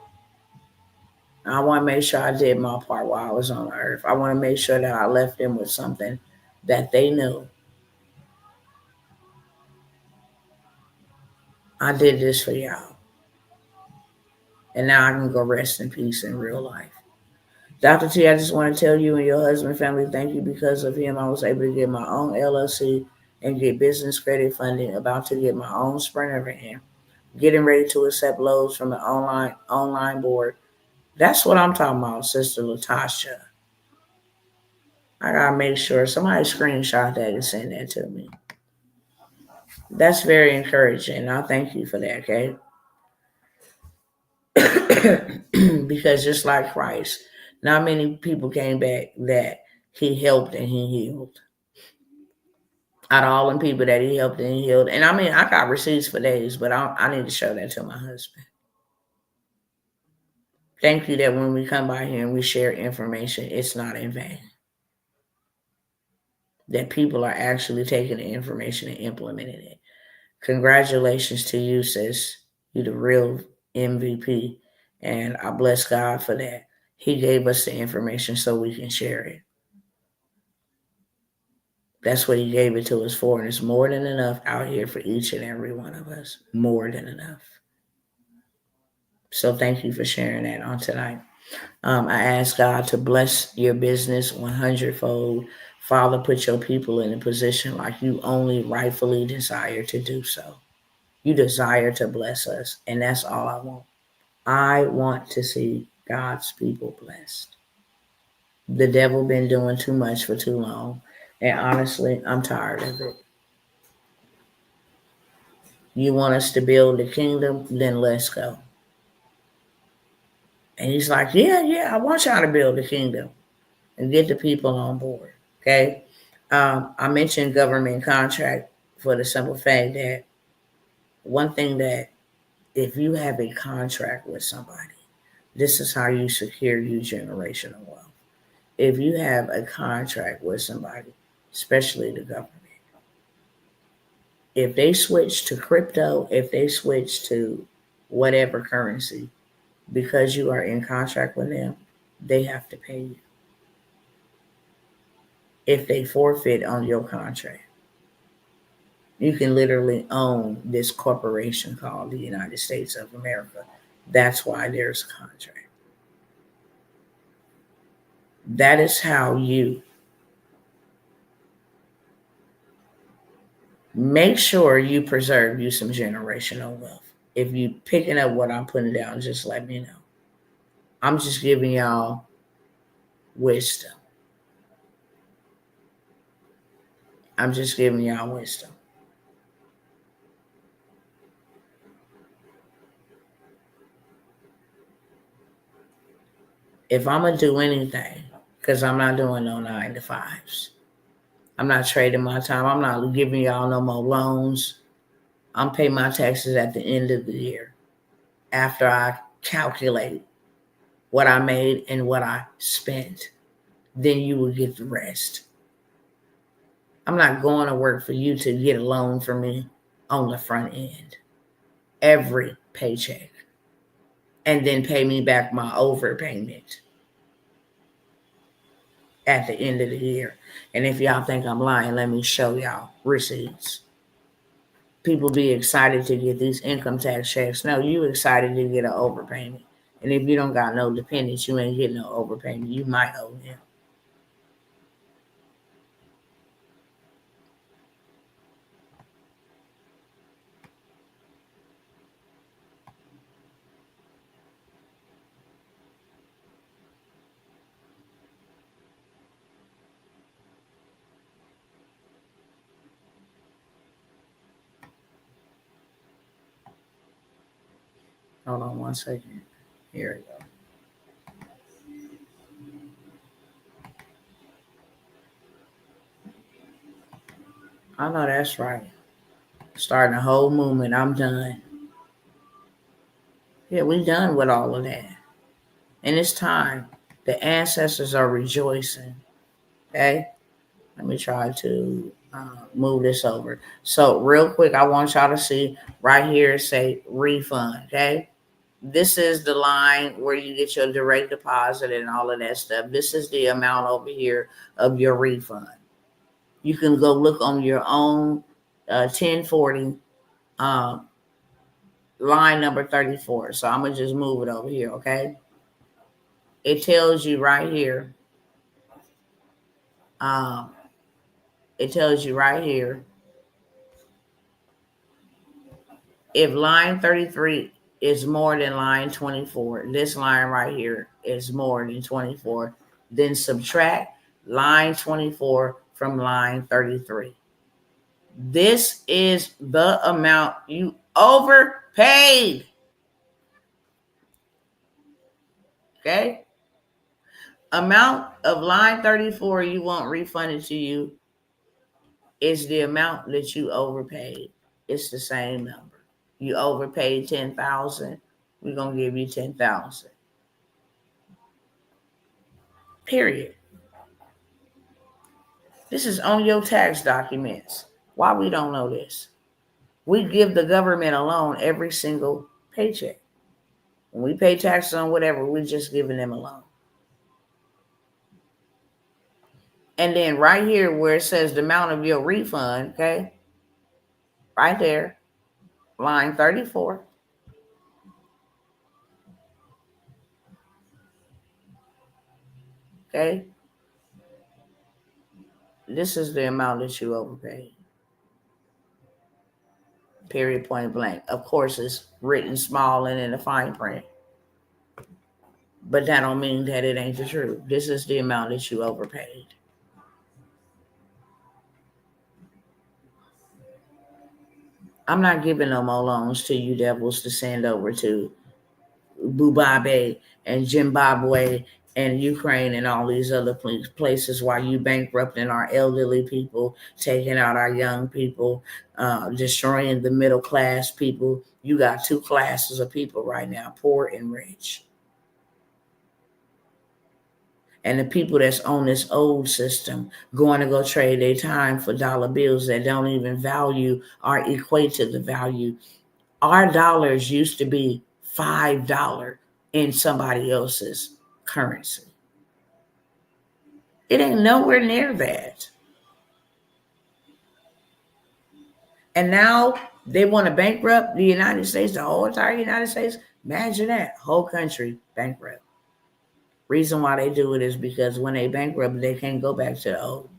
I want to make sure I did my part while I was on earth. I want to make sure that I left them with something that they knew. I did this for y'all. And now I can go rest in peace in real life. Dr. T, I just want to tell you and your husband family, thank you. Because of him, I was able to get my own LLC and get business credit funding, about to get my own Sprinter van, getting ready to accept loads from the online board. That's what I'm talking about, Sister Latasha. I gotta make sure somebody screenshot that and send that to me. That's very encouraging. I thank you for that, okay? Because just like Christ, not many people came back that he helped and he healed. Out of all the people that he helped and he healed. And I mean, I got receipts for days, but I need to show that to my husband. Thank you that when we come by here and we share information, it's not in vain. That people are actually taking the information and implementing it. Congratulations to you, sis. You the real MVP. And I bless God for that. He gave us the information so we can share it. That's what he gave it to us for. And it's more than enough out here for each and every one of us. More than enough. So thank you for sharing that on tonight. I ask God to bless your business 100-fold. Father, put your people in a position like you only rightfully desire to do so. You desire to bless us, and that's all I want. I want to see God's people blessed. The devil been doing too much for too long, and honestly, I'm tired of it. You want us to build the kingdom? Then let's go. And he's like, yeah, I want y'all to build the kingdom and get the people on board. Okay. I mentioned government contract for the simple fact that one thing that if you have a contract with somebody, this is how you secure your generational wealth. If you have a contract with somebody, especially the government, if they switch to crypto, if they switch to whatever currency, because you are in contract with them, they have to pay you. If they forfeit on your contract, you can literally own this corporation called the United States of America. That's why there's a contract. That is how you make sure you preserve you some generational wealth. If you picking up what I'm putting down, just let me know. I'm just giving y'all wisdom. I'm just giving y'all wisdom. If I'm going to do anything, because I'm not doing no 9 to 5s. I'm not trading my time. I'm not giving y'all no more loans. I'm paying my taxes at the end of the year after I calculate what I made and what I spent. Then you will get the rest. I'm not going to work for you to get a loan from me on the front end. Every paycheck. And then pay me back my overpayment at the end of the year. And if y'all think I'm lying, let me show y'all receipts. People be excited to get these income tax checks. No, you excited to get an overpayment. And if you don't got no dependents, you ain't getting no overpayment. You might owe them. Hold on one second. Here we go. I know that's right. Starting a whole movement. I'm done. Yeah, we done with all of that. And it's time. The ancestors are rejoicing. Okay? Let me try to Move this over. So real quick, I want y'all to see right here, say refund. Okay. This is the line where you get your direct deposit and all of that stuff. This is the amount over here of your refund. You can go look on your own 1040 line number 34. So I'm going to just move it over here, okay? It tells you right here. It tells you right here. If line 33 is more than line 24, this line right here is more than 24, then subtract line 24 from line 33. This is the amount you overpaid. Okay? Amount of line 34 you want refunded to you is the amount that you overpaid. It's the same number. You overpaid 10,000, we're going to give you 10,000. Period. This is on your tax documents. Why we don't know this? We give the government a loan every single paycheck. When we pay taxes on whatever, we're just giving them a loan. And then right here where it says the amount of your refund, okay? Right there, line 34. Okay? This is the amount that you overpaid. Period, point blank. Of course, it's written small and in the fine print. But that don't mean that it ain't the truth. This is the amount that you overpaid. I'm not giving no more loans to you devils to send over to Bubabe and Zimbabwe and Ukraine and all these other places while you bankrupting our elderly people, taking out our young people, destroying the middle class people. You got two classes of people right now, poor and rich. And the people that's on this old system going to go trade their time for dollar bills that don't even value or equate to the value. Our dollars used to be $5 in somebody else's currency. It ain't nowhere near that. And now they want to bankrupt the United States, the whole entire United States. Imagine that, whole country bankrupt. Reason why they do it is because when they bankrupt, they can't go back to the old.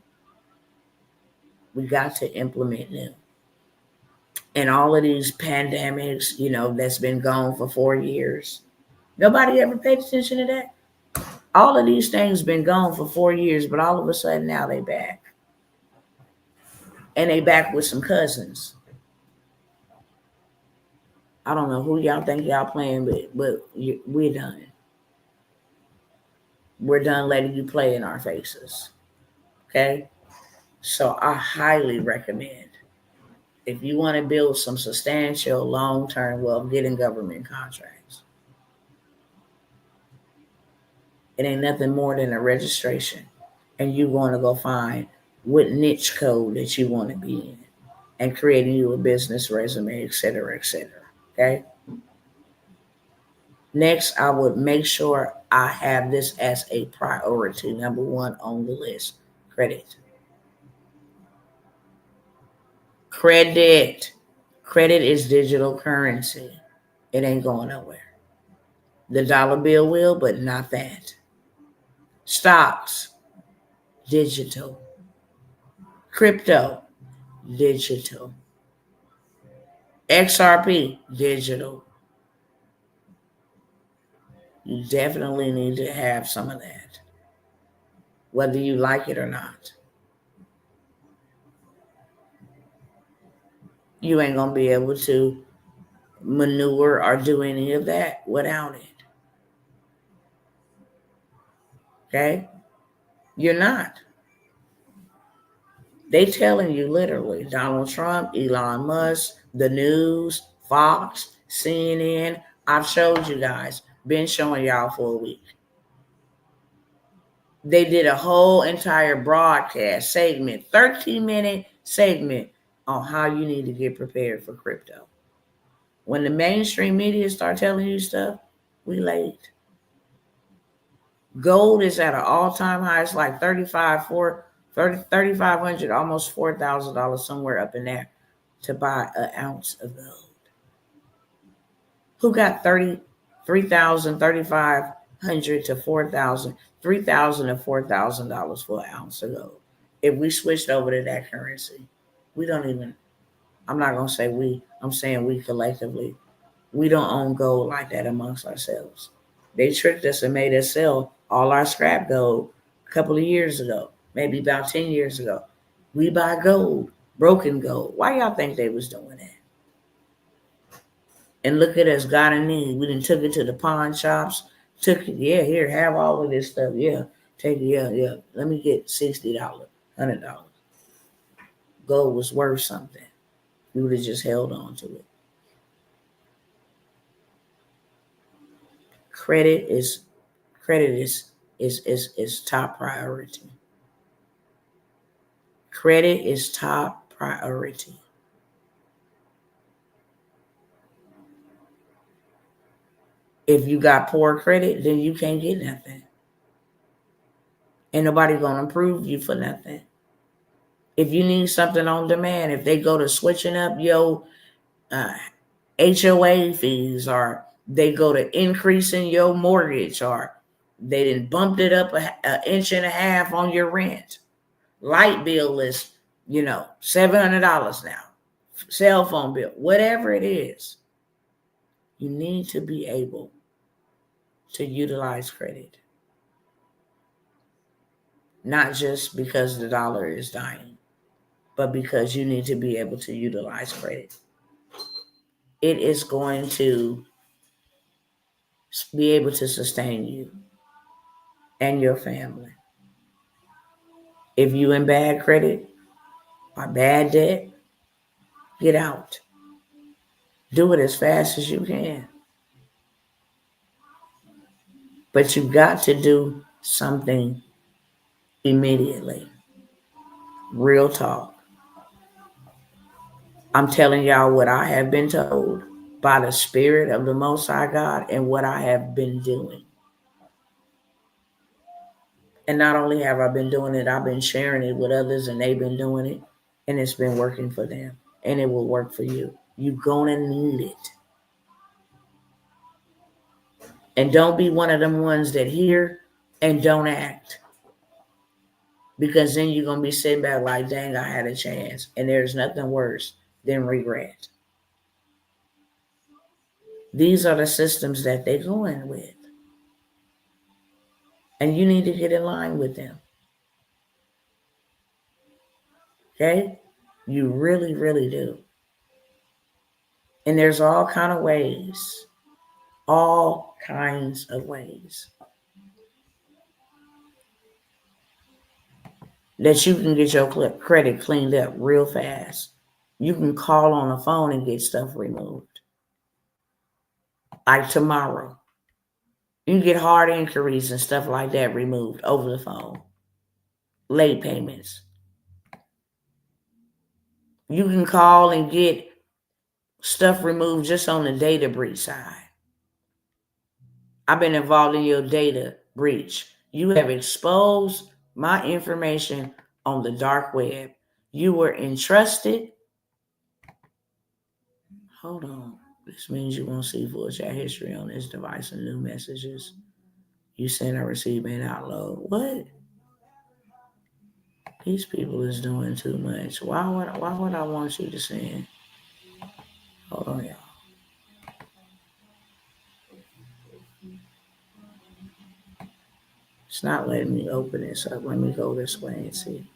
We got to implement new. And all of these pandemics, that's been gone for 4 years. Nobody ever paid attention to that. All of these things been gone for 4 years, but all of a sudden now they back. And they back with some cousins. I don't know who y'all think y'all playing with, but we're done. We're done letting you play in our faces. Okay? So I highly recommend, if you want to build some substantial long-term wealth, get in government contracts. It ain't nothing more than a registration. And you're going to go find what niche code that you want to be in and creating you a business resume, et cetera, okay? Next, I would make sure I have this as a priority, number one on the list, credit. Credit is digital currency. It ain't going nowhere. The dollar bill will, but not that. Stocks, digital. Crypto, digital. XRP, digital. You definitely need to have some of that, whether you like it or not. You ain't going to be able to maneuver or do any of that without it. Okay? You're not. They telling you literally, Donald Trump, Elon Musk, the news, Fox, CNN. I've showed you guys, been showing y'all for a week. They did a whole entire broadcast segment, 13-minute segment on how you need to get prepared for crypto. When the mainstream media start telling you stuff, we late. Gold is at an all-time high. It's like 3,500, almost $4,000, somewhere up in there, to buy an ounce of gold. Who got 3,000, 3,500 to 4,000, $3,000 to $4,000 for an ounce of gold? If we switched over to that currency, we don't even. I'm not gonna say we. I'm saying we collectively. We don't own gold like that amongst ourselves. They tricked us and made us sell all our scrap gold a couple of years ago, maybe about 10 years ago. We buy gold, broken gold. Why y'all think they was doing that? And look at us, got a need. We done took it to the pawn shops, took it, yeah, here, have all of this stuff. Yeah, take it, yeah. Let me get $60, $100. Gold was worth something. We would have just held on to it. Credit is top priority. Credit is top priority. If you got poor credit, then you can't get nothing. Ain't nobody gonna approve you for nothing. If you need something on demand, if they go to switching up your HOA fees, or they go to increasing your mortgage, or they done bumped it up an inch and a half on your rent. Light bill is, $700 now. Cell phone bill, whatever it is, you need to be able to utilize credit. Not just because the dollar is dying, but because you need to be able to utilize credit. It is going to be able to sustain you and your family. If you in bad credit or bad debt, get out. Do it as fast as you can. But you got to do something immediately. Real talk. I'm telling y'all what I have been told by the Spirit of the Most High God and what I have been doing. And not only have I been doing it, I've been sharing it with others, and they've been doing it, and it's been working for them, and it will work for you. You're gonna need it. And don't be one of them ones that hear and don't act. Because then you're gonna be sitting back like, dang, I had a chance. And there's nothing worse than regret. These are the systems that they're going with. And you need to get in line with them. Okay? You really, really do. And there's all kinds of ways. All kinds of ways that you can get your credit cleaned up real fast. You can call on the phone and get stuff removed. Like tomorrow. You can get hard inquiries and stuff like that removed over the phone. Late payments. You can call and get stuff removed just on the data breach side. I've been involved in your data breach. You have exposed my information on the dark web. You were entrusted. Hold on. This means you won't see full chat history on this device and new messages you send or receive may not load. What? These people is doing too much. Why would I want you to send? Hold on, y'all. It's not letting me open this up. Let me go this way and see.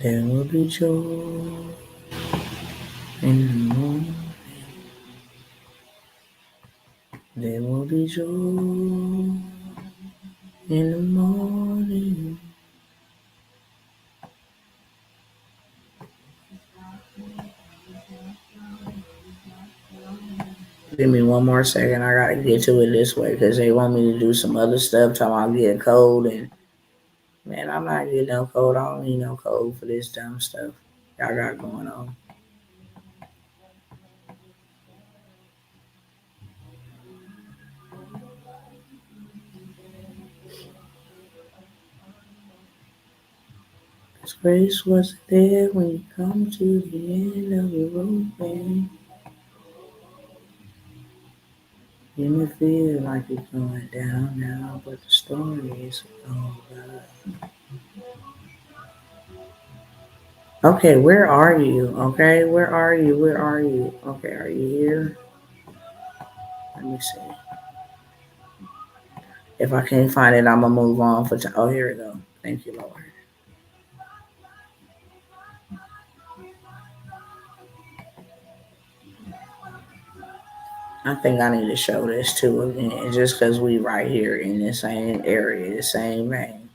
There will be joy in the morning. There will be joy in the morning. Give me one more second. I gotta get to it this way because they want me to do some other stuff. Talking about getting code, and man, I'm not getting no code. I don't need no code for this dumb stuff y'all got going on. His grace wasn't there when you come to the end of the road, man. You may feel like you're going down now, but the story is over. Okay, where are you? Okay, where are you? Where are you? Okay, are you here? Let me see. If I can't find it, I'm gonna move on for time. Oh, here we go. Thank you, Lord. I think I need to show this too again, just because we right here in the same area, the same vein.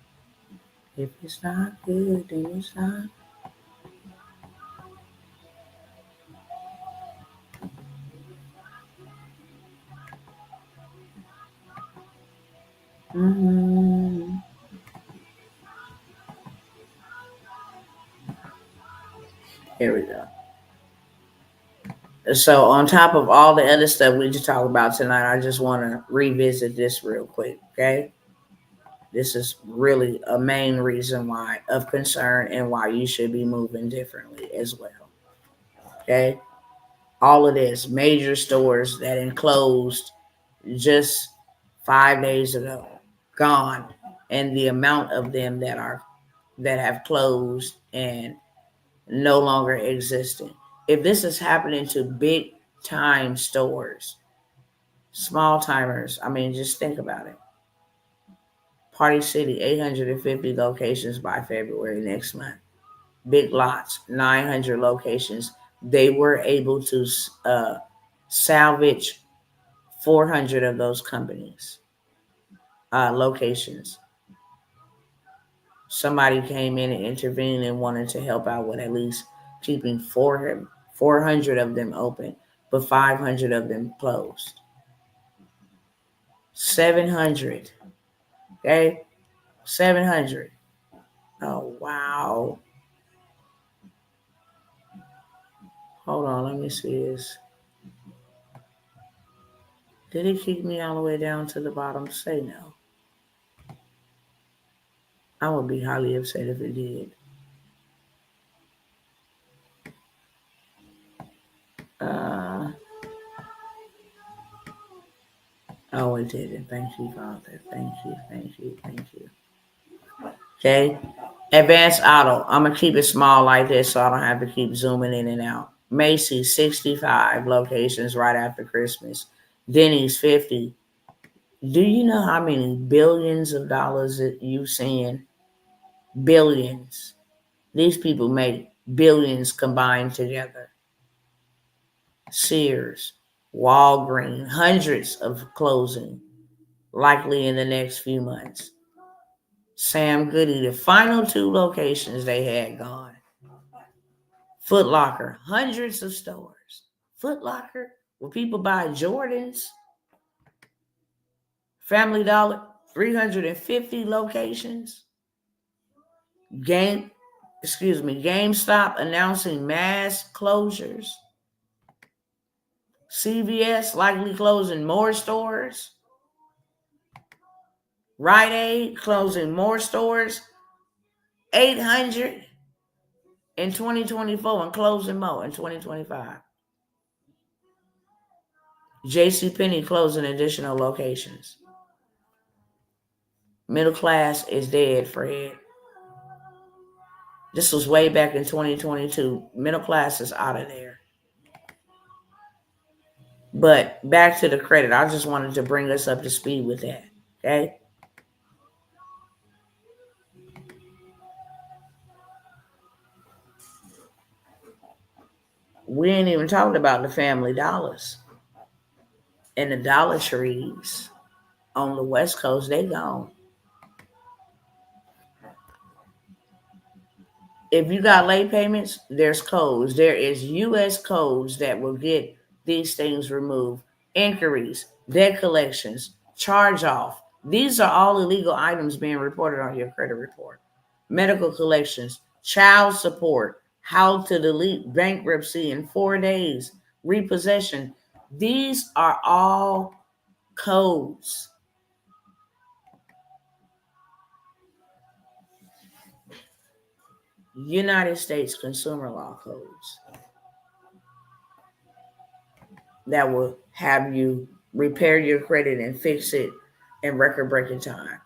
If it's not good, then it's not. Mm-hmm. Here we go. So on top of all the other stuff we just talked about tonight, I just want to revisit this real quick, okay? This is really a main reason why of concern and why you should be moving differently as well, okay? All of this, major stores that enclosed just 5 days ago, gone, and the amount of them that have closed and no longer existing. If this is happening to big time stores, small timers, I mean, just think about it. Party City, 850 locations by February next month. Big Lots, 900 locations. They were able to salvage 400 of those companies, locations. Somebody came in and intervened and wanted to help out with at least keeping 400 of them open, but 500 of them closed. 700. Okay? 700. Oh, wow. Hold on, let me see this. Did it kick me all the way down to the bottom? Say no. I would be highly upset if it did. Uh, oh, it didn't. Thank you, Father. Thank you, thank you, thank you. Okay? Advanced Auto. I'm going to keep it small like this so I don't have to keep zooming in and out. Macy's, 65 locations right after Christmas. Denny's, 50. Do you know how many billions of dollars that you've seen? Billions. These people make billions combined together. Sears, Walgreens, hundreds of closing, likely in the next few months. Sam Goody, the final 2 locations they had gone. Foot Locker, hundreds of stores. Foot Locker, where people buy Jordans. Family Dollar, 350 locations. GameStop announcing mass closures. CVS likely closing more stores. Rite Aid closing more stores. 800 in 2024 and closing more in 2025. JCPenney closing additional locations. Middle class is dead, Fred. This was way back in 2022. Middle class is out of there. But back to the credit. I just wanted to bring us up to speed with that. Okay? We ain't even talking about the Family Dollars and the Dollar Trees on the West Coast. They gone. If you got late payments, there's codes. There is U.S. codes that will get these things removed. inquiries, debt collections, charge off. These are all illegal items being reported on your credit report. Medical collections, child support, how to delete bankruptcy in 4 days, repossession. These are all codes. United States consumer law codes that will have you repair your credit and fix it in record breaking time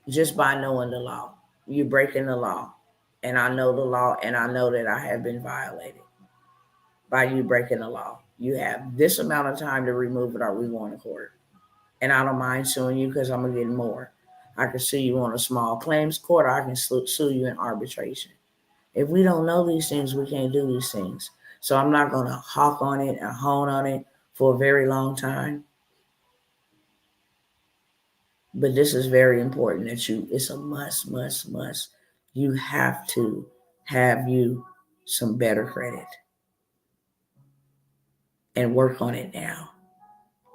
just by knowing the law. You're breaking the law. And I know the law, and I know that I have been violated by you breaking the law. You have this amount of time to remove it, or we go to court. And I don't mind suing you because I'm going to get more. I can sue you on a small claims court, or I can sue you in arbitration. If we don't know these things, we can't do these things. So I'm not going to hawk on it and hone on it for a very long time. But this is very important that it's a must. You have to have you some better credit and work on it now.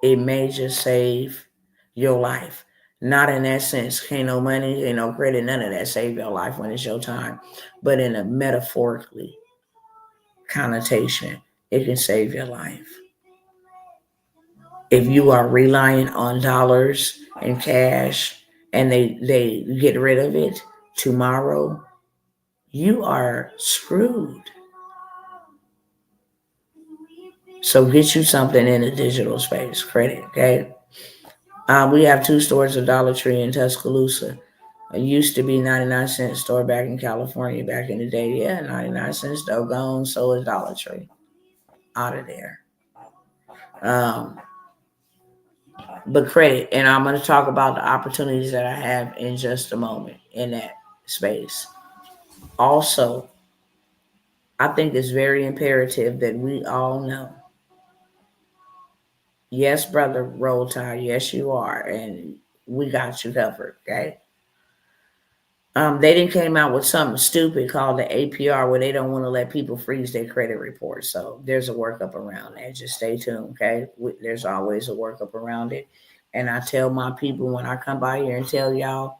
It may just save your life. Not in that sense, can't no money, ain't no credit, none of that save your life when it's your time. But in a metaphorically connotation, it can save your life. If you are relying on dollars and cash and they get rid of it tomorrow, you are screwed. So get you something in the digital space, credit, okay? We have 2 stores of Dollar Tree in Tuscaloosa. It used to be 99-cent store back in California back in the day. Yeah, 99 cents though gone, so is Dollar Tree. Out of there. But credit, and I'm going to talk about the opportunities that I have in just a moment in that space. Also, I think it's very imperative that we all know. Yes, brother, Roll Tide, yes, you are, and we got you covered, okay? They didn't came out with something stupid called the APR where they don't want to let people freeze their credit report. So there's a workup around that. Just stay tuned, okay? There's always a workup around it. And I tell my people when I come by here and tell y'all,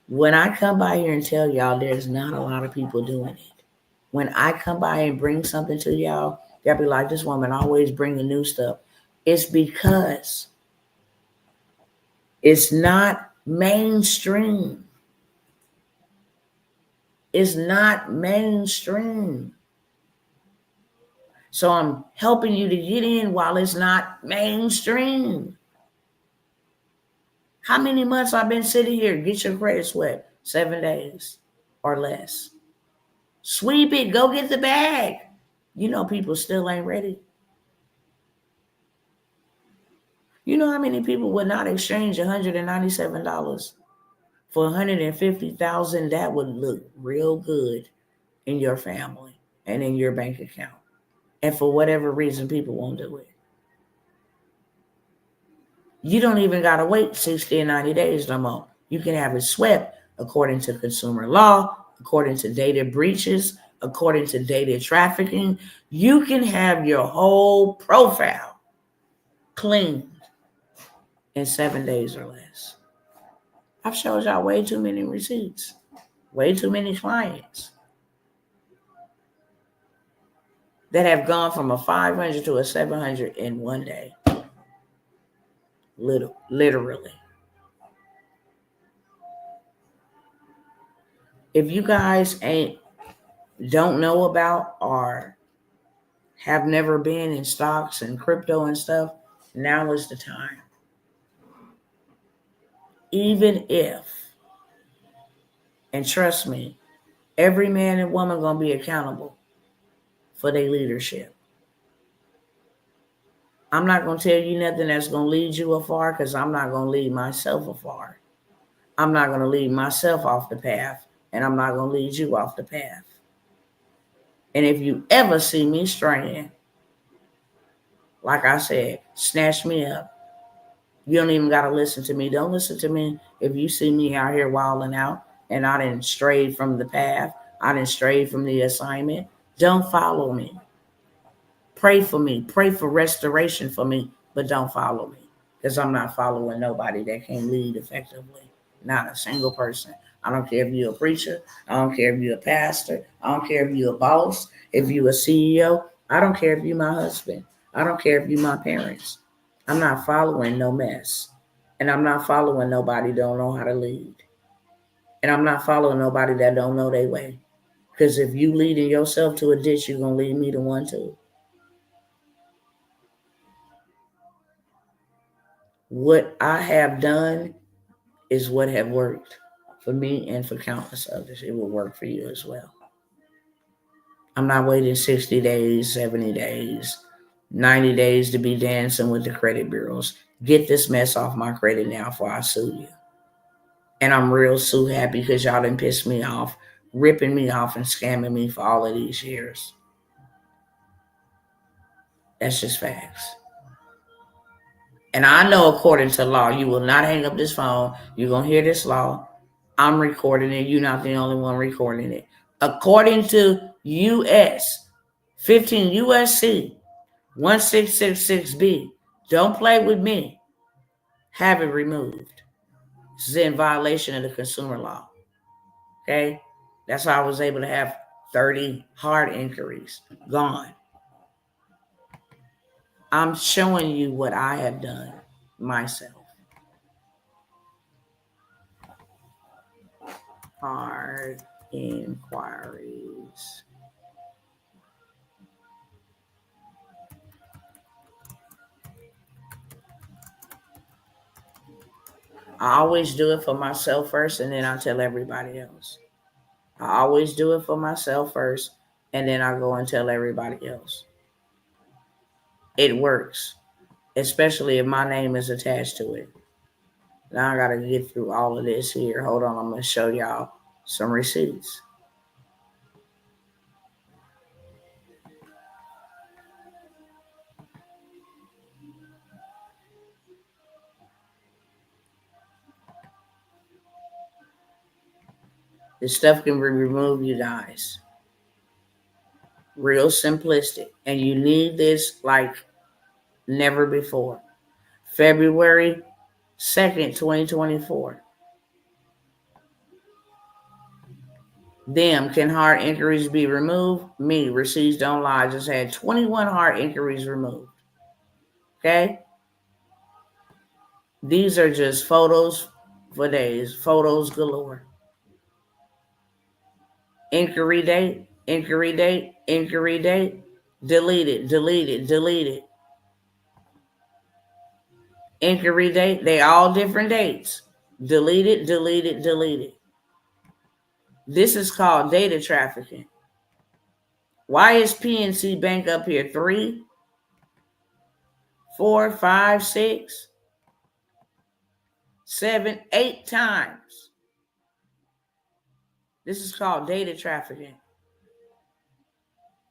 there's not a lot of people doing it. When I come by and bring something to y'all, they'll be like, this woman always bring the new stuff. It's because it's not mainstream. It's not mainstream. So I'm helping you to get in while it's not mainstream. How many months I've been sitting here? Get your credit swept. 7 days or less. Sweep it. Go get the bag. You know people still ain't ready. You know how many people would not exchange $197 for $150,000? That would look real good in your family and in your bank account. And for whatever reason, people won't do it. You don't even got to wait 60 and 90 days no more. You can have it swept according to consumer law, according to data breaches, according to data trafficking. You can have your whole profile cleaned in 7 days or less. I've showed y'all way too many receipts, way too many clients that have gone from a 500 to a 700 in 1 day. Literally. If you guys don't know about or have never been in stocks and crypto and stuff, now is the time. Even if, and trust me, every man and woman gonna be accountable for their leadership. I'm not gonna tell you nothing that's gonna lead you afar because I'm not gonna lead myself afar. I'm not gonna lead myself off the path, and I'm not gonna lead you off the path. And if you ever see me straying, like I said, snatch me up. You don't even got to listen to me. Don't listen to me if you see me out here wilding out and I didn't stray from the path. I didn't stray from the assignment. Don't follow me. Pray for me. Pray for restoration for me. but don't follow me, because I'm not following nobody that can lead effectively. Not a single person. I don't care if you're a preacher. I don't care if you're a pastor. I don't care if you're a boss. If you're a CEO. I don't care if you're my husband. I don't care if you're my parents. I'm not following no mess. And I'm not following nobody that don't know how to lead. And I'm not following nobody that don't know their way. Because if you leading yourself to a ditch, you're going to lead me to one too. What I have done is what have worked for me and for countless others. It will work for you as well. I'm not waiting 60 days, 70 days, 90 days to be dancing with the credit bureaus. Get this mess off my credit now before I sue you. And I'm real so happy because y'all done pissed me off, ripping me off and scamming me for all of these years. That's just facts. And I know according to law, you will not hang up this phone. You're going to hear this law. I'm recording it. You're not the only one recording it. According to U.S. 15 U.S.C. 1666B, don't play with me. Have it removed. This is in violation of the consumer law. Okay? That's why I was able to have 30 hard inquiries gone. I'm showing you what I have done myself. Hard inquiries. I always do it for myself first, and then I tell everybody else. I always do it for myself first, and then I go and tell everybody else. It works, especially if my name is attached to it. Now I got to get through all of this here. Hold on, I'm going to show y'all some receipts. This stuff can be removed, you guys. Real simplistic. And you need this like never before. February 2nd, 2024. Them, can hard inquiries be removed? Me, receipts don't lie. Just had 21 hard inquiries removed. Okay? These are just photos for days. Photos galore. Inquiry date, inquiry date, inquiry date. Delete it, delete it, delete it. Inquiry date, they all different dates. Delete it, delete it, delete it. This is called data trafficking. Why is PNC Bank up here? 3, 4, 5, 6, 7, 8 times. This is called data trafficking.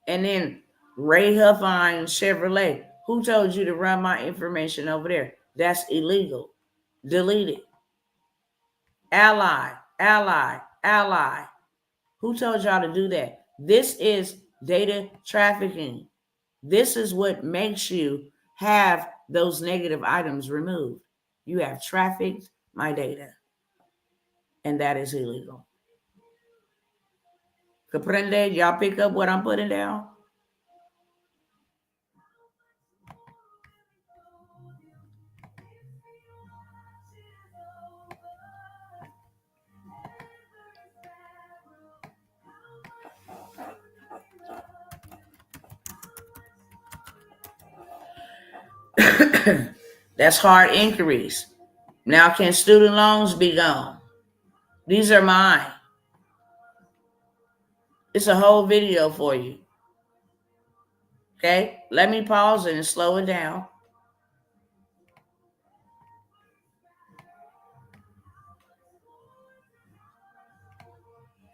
And then Ray Huffine Chevrolet. Who told you to run my information over there? That's illegal. Delete it. Ally, ally, ally. Who told y'all to do that? This is data trafficking. This is what makes you have those negative items removed. You have trafficked my data. And that is illegal. Comprende? Y'all pick up what I'm putting down? That's hard inquiries. Now, can student loans be gone? These are mine. It's a whole video for you. Okay? Let me pause it and slow it down.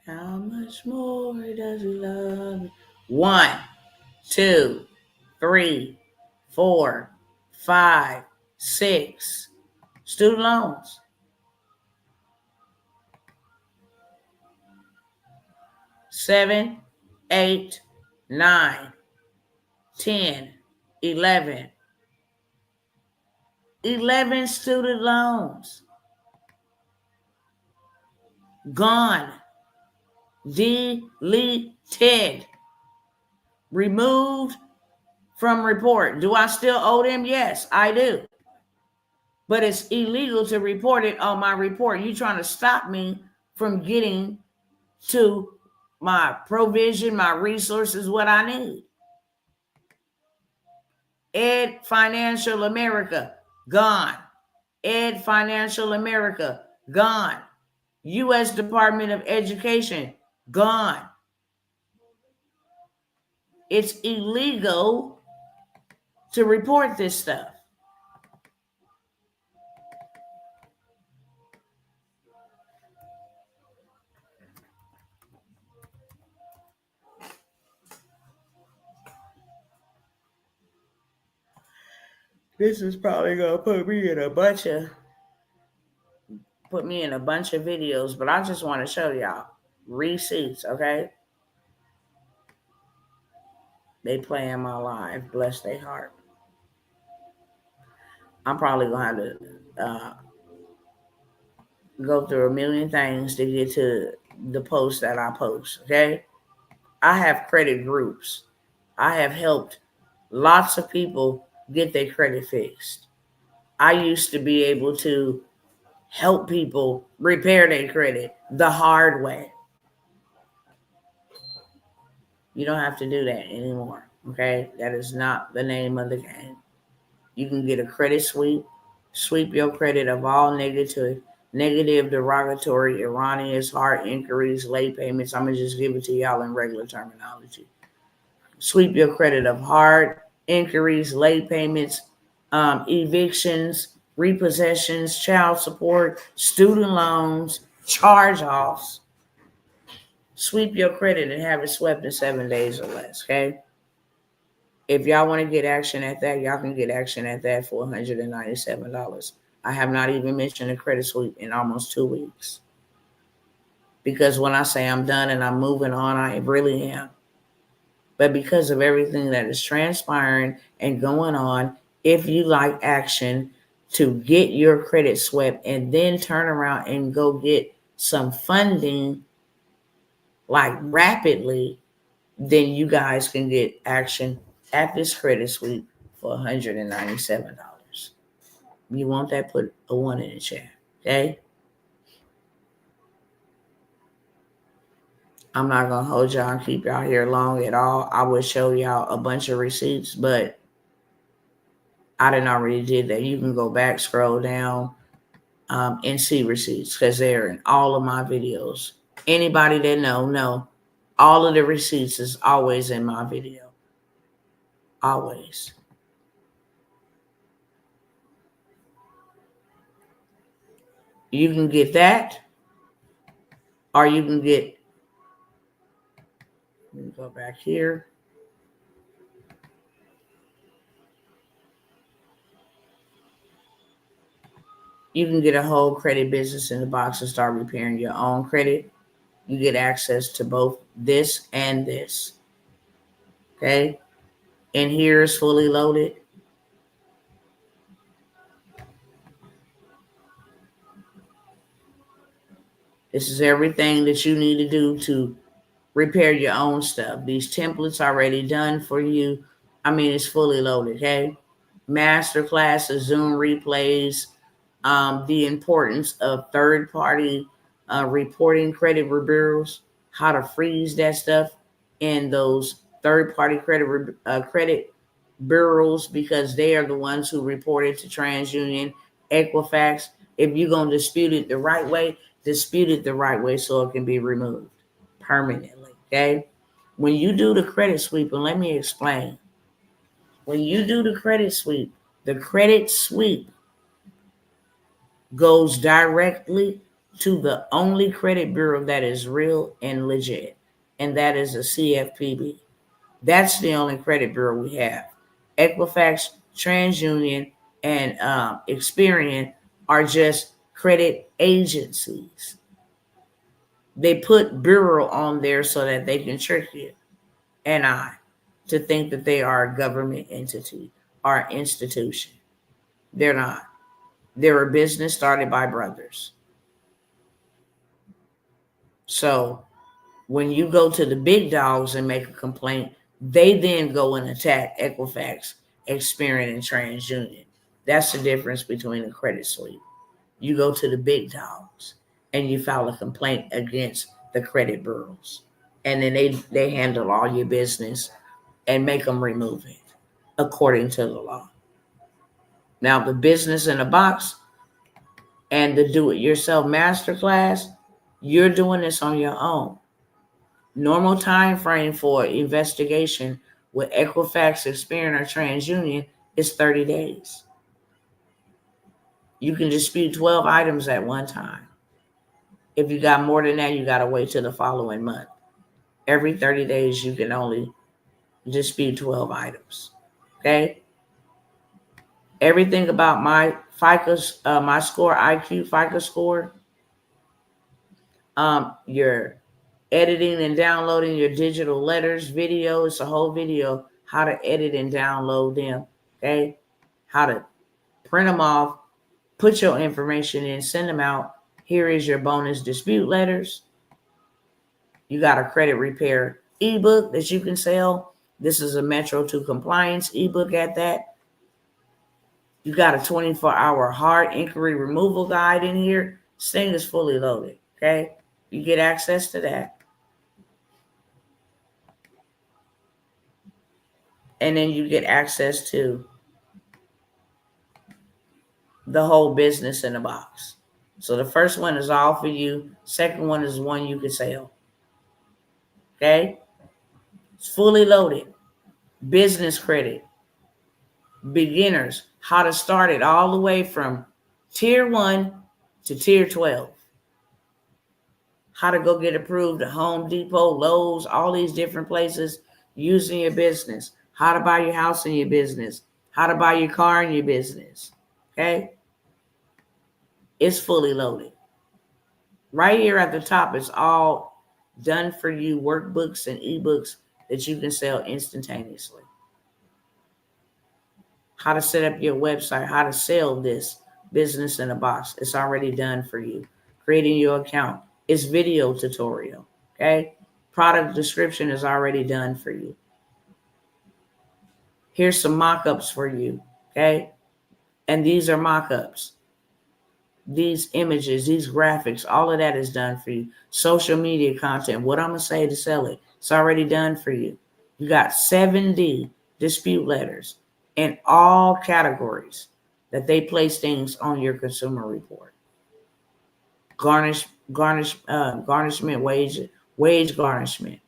How much more does he love me? 1, 2, 3, 4, 5, 6. Student loans. 7, 8, 9, 10, 11, 11 student loans. Gone. Deleted. Removed from report. Do I still owe them? Yes, I do. But it's illegal to report it on my report. You trying to stop me from getting to my provision, my resources, what I need. Ed Financial America, gone. Ed Financial America, gone. U.S. Department of Education, gone. It's illegal to report this stuff. This is probably gonna put me in a bunch of videos, but I just want to show y'all receipts, okay? They play in my live, bless their heart. I'm probably gonna have to go through a million things to get to the post that I post, okay? I have credit groups. I have helped lots of people get their credit fixed. I used to be able to help people repair their credit the hard way. You don't have to do that anymore, okay? That is not the name of the game. You can get a credit sweep your credit of all negative, derogatory, erroneous, hard inquiries, late payments. I'm going to just give it to y'all in regular terminology. Sweep your credit of hard inquiries, late payments, evictions, repossessions, child support, student loans, charge-offs. Sweep your credit and have it swept in 7 days or less, okay? If y'all want to get action at that, y'all can get action at that for $197. I have not even mentioned a credit sweep in almost 2 weeks. Because when I say I'm done and I'm moving on, I really am. But because of everything that is transpiring and going on, if you like action to get your credit swept and then turn around and go get some funding like rapidly, then you guys can get action at this credit sweep for $197. You want that? Put a 1 in the chat, okay? I'm not going to hold y'all and keep y'all here long at all. I will show y'all a bunch of receipts, but I didn't already did that. You can go back, scroll down, and see receipts because they're in all of my videos. Anybody that know, all of the receipts is always in my video. Always. You can get that, or you can get, let me go back here. You can get a whole credit business in the box and start repairing your own credit. You get access to both this and this. Okay? And here is fully loaded. This is everything that you need to do to repair your own stuff. These templates already done for you. I mean, it's fully loaded, okay? Master classes, Zoom replays, the importance of third-party reporting credit bureaus, how to freeze that stuff in those third-party credit bureaus because they are the ones who report it to TransUnion, Equifax. If you're going to dispute it the right way, dispute it the right way so it can be removed permanently, okay? When you do the credit sweep, and let me explain. When you do the credit sweep goes directly to the only credit bureau that is real and legit, and that is a CFPB. That's the only credit bureau we have. Equifax, TransUnion, and Experian are just credit agencies. They put bureau on there so that they can trick you and I to think that they are a government entity or institution. They're not. They're a business started by brothers. So when you go to the big dogs and make a complaint, they then go and attack Equifax, Experian, and TransUnion. That's the difference between a credit sweep. You go to the big dogs and you file a complaint against the credit bureaus. And then they handle all your business and make them remove it according to the law. Now, the business in a box and the do-it-yourself masterclass, you're doing this on your own. Normal time frame for investigation with Equifax, Experian, or TransUnion is 30 days. You can dispute 12 items at one time. If you got more than that, you got to wait till the following month. Every 30 days, you can only dispute 12 items. Okay? Everything about my FICO, my score, IQ, FICO score, your editing and downloading your digital letters, video, it's a whole video, how to edit and download them, okay? How to print them off, put your information in, send them out. Here is your bonus dispute letters. You got a credit repair ebook that you can sell. This is a Metro 2 compliance ebook at that. You got a 24-hour hard inquiry removal guide in here. This thing is fully loaded, okay? You get access to that. And then you get access to the whole business in a box. So the first one is all for you. Second one is one you can sell. Okay? It's fully loaded. Business credit. Beginners. How to start it all the way from tier 1 to tier 12. How to go get approved at Home Depot, Lowe's, all these different places using your business. How to buy your house in your business. How to buy your car in your business. Okay? It's fully loaded. Right here at the top is all done for you workbooks and ebooks that you can sell instantaneously. How to set up your website, how to sell this business in a box. It's already done for you. Creating your account. It's video tutorial. Okay? Product description is already done for you. Here's some mock-ups for you. Okay? And these are mock-ups. These images, these graphics, all of that is done for you. Social media content, what I'm going to say to sell it, it's already done for you. You got 70 dispute letters in all categories that they place things on your consumer report. Garnishment, wage garnishment,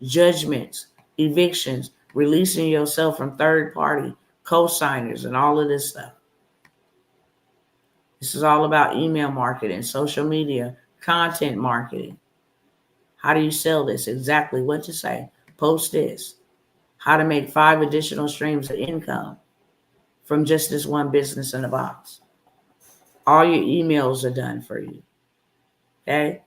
judgments, evictions, releasing yourself from third party, co-signers, and all of this stuff. This is all about email marketing, social media, content marketing. How do you sell this? Exactly what to say. Post this. How to make 5 additional streams of income from just this one business in a box. All your emails are done for you. Okay?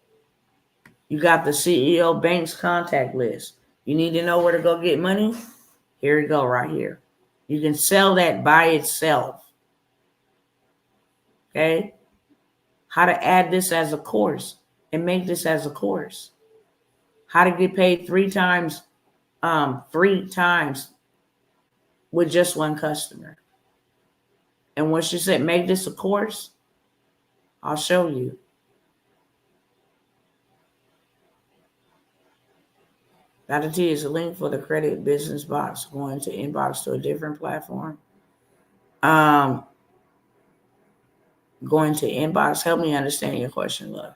You got the CEO bank's contact list. You need to know where to go get money? Here you go, right here. You can sell that by itself. Okay? How to add this as a course and make this as a course. How to get paid 3 times with just one customer. And once you said make this a course, I'll show you. Dr. T is a link for the credit business box going to inbox to a different platform. Going to inbox. Help me understand your question, love.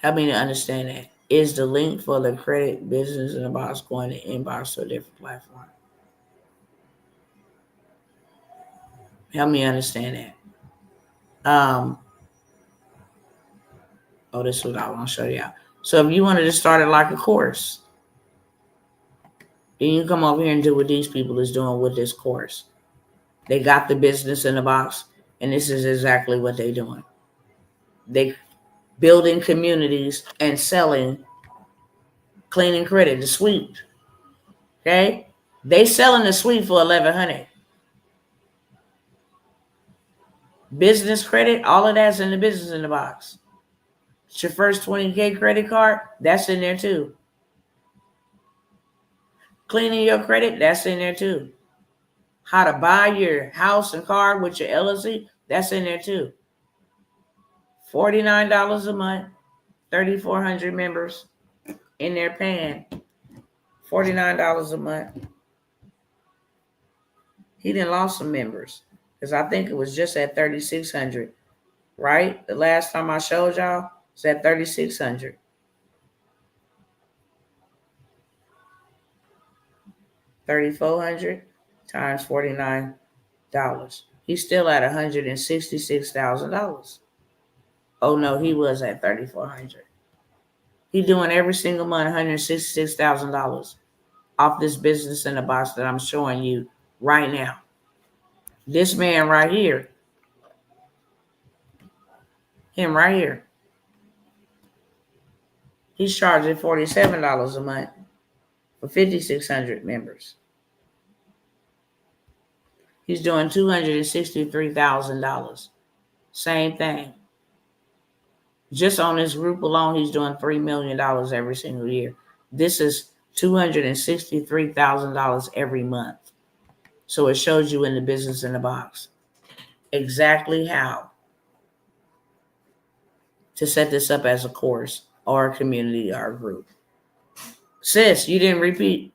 Help me to understand that. Is the link for the credit business in the box going to inbox to a different platform? Help me understand that. This is what I want to show you. So if you wanted to start it like a course, then you come over here and do what these people is doing with this course. They got the business in the box, and this is exactly what they're doing. They building communities and selling Cleaning credit, the sweep. Okay? They selling the sweep for $1,100. Business credit, all of that's in the business in the box. It's your first 20K credit card, that's in there too. Cleaning your credit, that's in there too. How to buy your house and car with your LLC, that's in there too. $49 a month, 3,400 members in there paying $49 a month. He done lost some members because I think it was just at 3,600, right? The last time I showed y'all, it's at 3,600. $3,400 times $49. He's still at $166,000. Oh no, he was at 3,400. He's doing every single month $166,000 off this business in the box that I'm showing you right now. This man right here, him right here, he's charging $47 a month for 5,600 members. He's doing $263,000. Same thing. Just on this group alone, he's doing $3 million every single year. This is $263,000 every month. So it shows you in the business in the box exactly how to set this up as a course or a community or a group. Sis, you didn't repeat.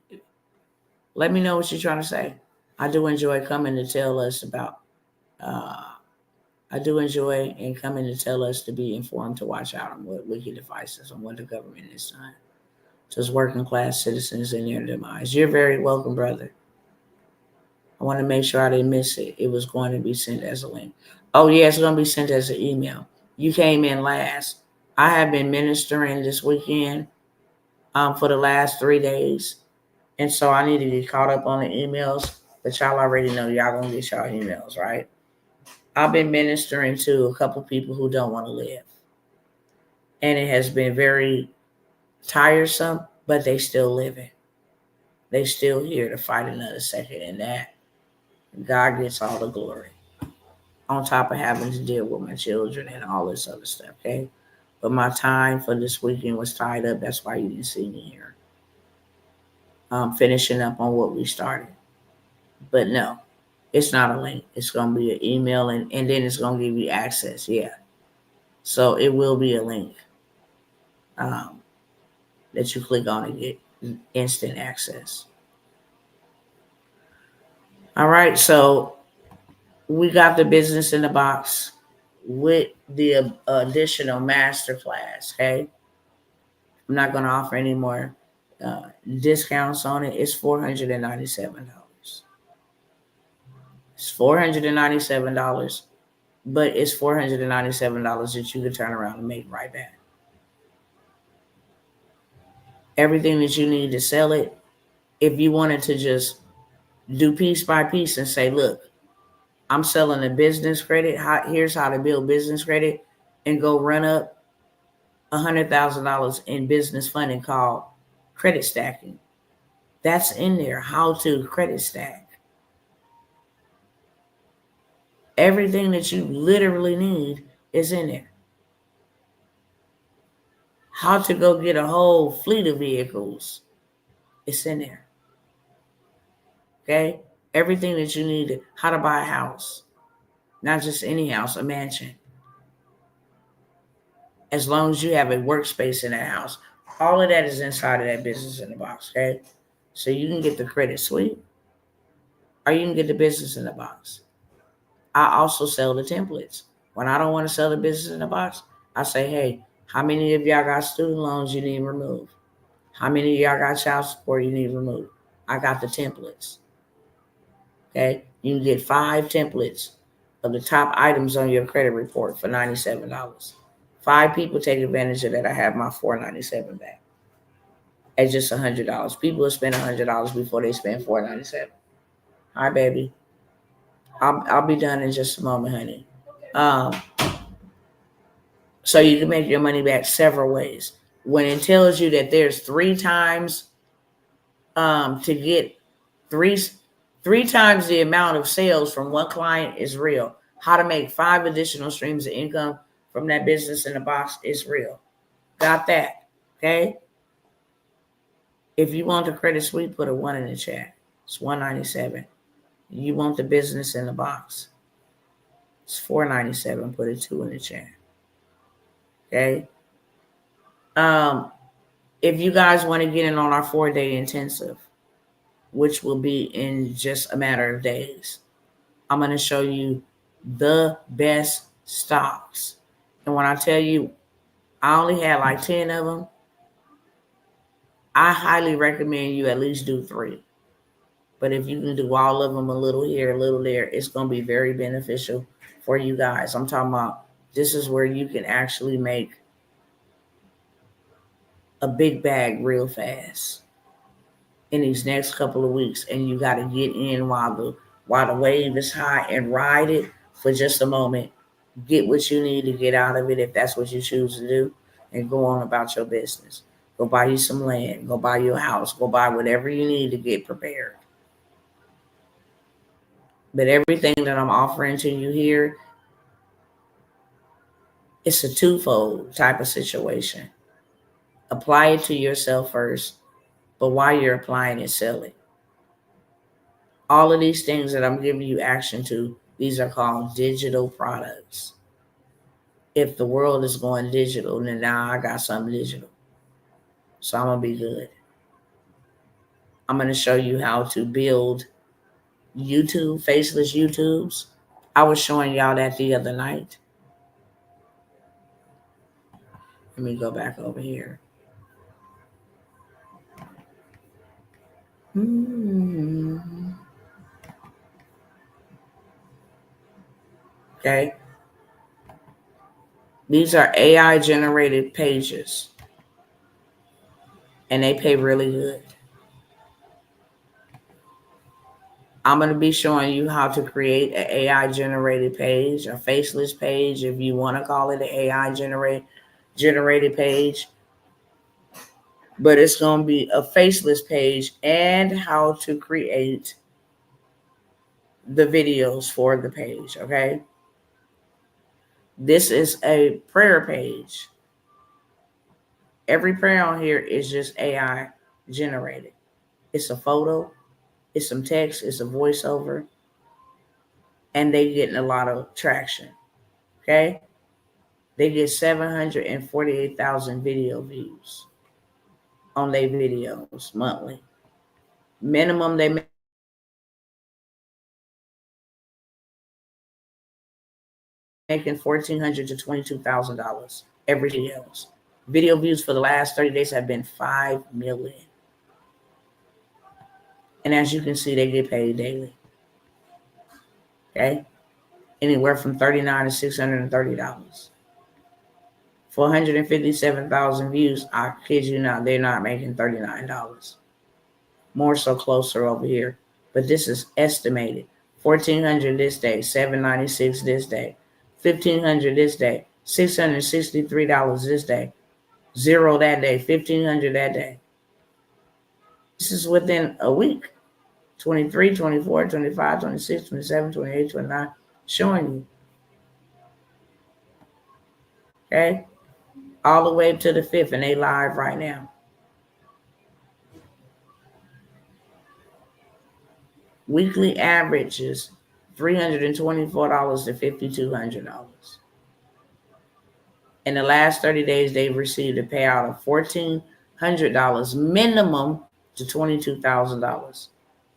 Let me know what you're trying to say. I do enjoy coming to tell us about, I do enjoy and coming to tell us to be informed, to watch out on what wicked devices and what the government is doing to its working class citizens in their demise. You're very welcome, brother. I want to make sure I didn't miss it. It was going to be sent as a link. Oh, yeah, it's going to be sent as an email. You came in last. I have been ministering this weekend for the last 3 days. And so I need to get caught up on the emails. But y'all already know y'all going to get y'all emails, right? I've been ministering to a couple people who don't want to live. And it has been very tiresome, but they still living. They still here to fight another second, and that God gets all the glory. On top of having to deal with my children and all this other stuff, okay? But my time for this weekend was tied up. That's why you didn't see me here. Finishing up on what we started. But no, it's not a link. It's going to be an email, and then it's going to give you access, yeah. So it will be a link that you click on and get instant access. All right, so we got the business in the box with the additional master class, okay? I'm not going to offer any more discounts on it. It's $497. It's $497, but it's $497 that you can turn around and make right back. Everything that you need to sell it, if you wanted to just do piece by piece and say, look, I'm selling a business credit. Here's how to build business credit, and go run up $100,000 in business funding called credit stacking. That's in there. How to credit stack. Everything that you literally need is in there. How to go get a whole fleet of vehicles. It's in there. Okay? Everything that you need. How to buy a house. Not just any house, a mansion. As long as you have a workspace in that house. All of that is inside of that business in the box, okay? So you can get the credit suite, or you can get the business in the box. I also sell the templates. When I don't want to sell the business in the box, I say, hey, how many of y'all got student loans you need removed? How many of y'all got child support you need removed? I got the templates. Okay? You can get 5 templates of the top items on your credit report for $97. 5 people take advantage of that. I have my $497 back at just $100. People will spend $100 before they spend $497. Hi, baby. I'll be done in just a moment, honey. So you can make your money back several ways. when it tells you that there's 3 times to get three times the amount of sales from one client is real. How to make 5 additional streams of income from that business in the box is real. Got that? Okay. If you want the credit suite, put a 1 in the chat. It's $197. You want the business in the box, it's $497. Put a 2 in the chat. Okay. If you guys want to get in on our 4-day intensive, which will be in just a matter of days, I'm going to show you the best stocks. And when I tell you I only had like 10 of them, I highly recommend you at least do 3. But if you can do all of them, a little here, a little there, it's going to be very beneficial for you guys. I'm talking about this is where you can actually make a big bag real fast in these next couple of weeks. And you got to get in while the wave is high and ride it for just a moment. Get what you need to get out of it if that's what you choose to do, and go on about your business. Go buy you some land. Go buy you a house. Go buy whatever you need to get prepared. But everything that I'm offering to you here, it's a twofold type of situation. Apply it to yourself first, but while you're applying it, sell it. All of these things that I'm giving you action to, these are called digital products. If the world is going digital, then now I got something digital. So I'm going to be good. I'm going to show you how to build YouTube, faceless YouTubes. I was showing y'all that the other night. Let me go back over here. Okay. These are AI generated pages, and they pay really good. I'm going to be showing you how to create an AI generated page, a faceless page, if you want to call it an AI generated page. But it's going to be a faceless page, and how to create the videos for the page. Okay. This is a prayer page. Every prayer on here is just AI generated. It's a photo, it's some text, it's a voiceover, and they getting a lot of traction. Okay. They get 748,000 video views on their videos monthly. Minimum they making $1,400 to $22,000 every videos. Video views for the last 30 days have been 5 million. And as you can see, they get paid daily. Okay? Anywhere from $39 to $630. For 157,000 views, I kid you not, they're not making $39. More so closer over here. But this is estimated. $1,400 this day, $796 this day, $1,500 this day, $663 this day, $0 that day, $1,500 that day. This is within a week. 23, 24, 25, 26, 27, 28, 29, showing you. Okay? All the way up to the 5th, and they live right now. Weekly average is $324 to $5,200. In the last 30 days, they've received a payout of $1,400 minimum to $22,000.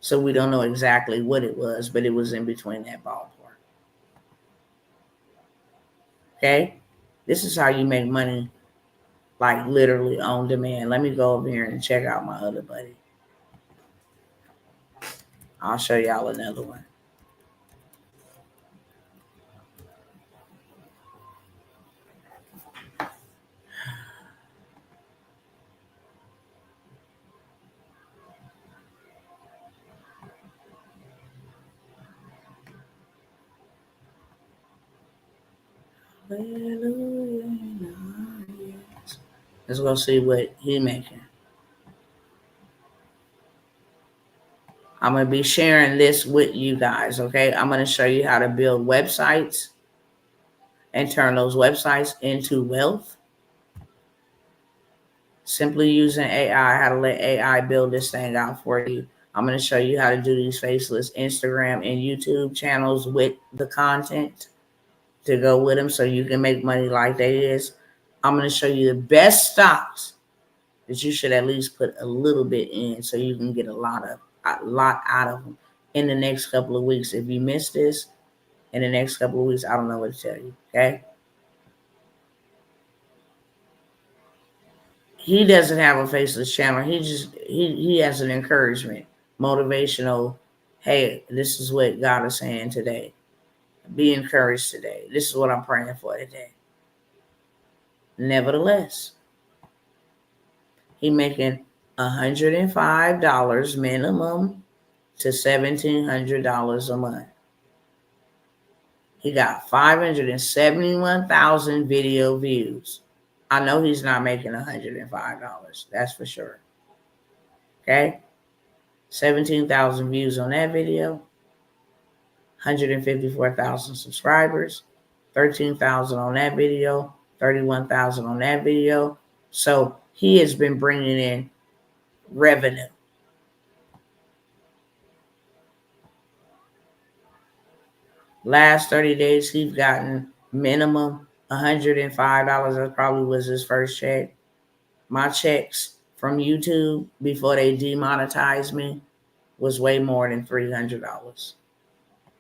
So we don't know exactly what it was, but it was in between that ballpark. Okay? This is how you make money, like literally on demand. Let me go over here and check out my other buddy. I'll show y'all another one. Hallelujah. Let's go see what he making. I'm going to be sharing this with you guys, okay? I'm going to show you how to build websites and turn those websites into wealth. Simply using AI, how to let AI build this thing out for you. I'm going to show you how to do these faceless Instagram and YouTube channels with the content to go with them so you can make money like they is. I'm going to show you the best stocks that you should at least put a little bit in so you can get a lot out of them in the next couple of weeks. If you miss this in the next couple of weeks, I don't know what to tell you, okay? He doesn't have a faceless channel. He has an encouragement, motivational, hey, this is what God is saying today. Be encouraged today. This is what I'm praying for today. Nevertheless, he making $105 minimum to $1,700 a month. He got 571,000 video views. I know he's not making $105. That's for sure. Okay? 17,000 views on that video. 154,000 subscribers. 13,000 on that video. 31,000 on that video. So he has been bringing in revenue. Last 30 days, he's gotten minimum $105. That probably was his first check. My checks from YouTube before they demonetized me was way more than $300.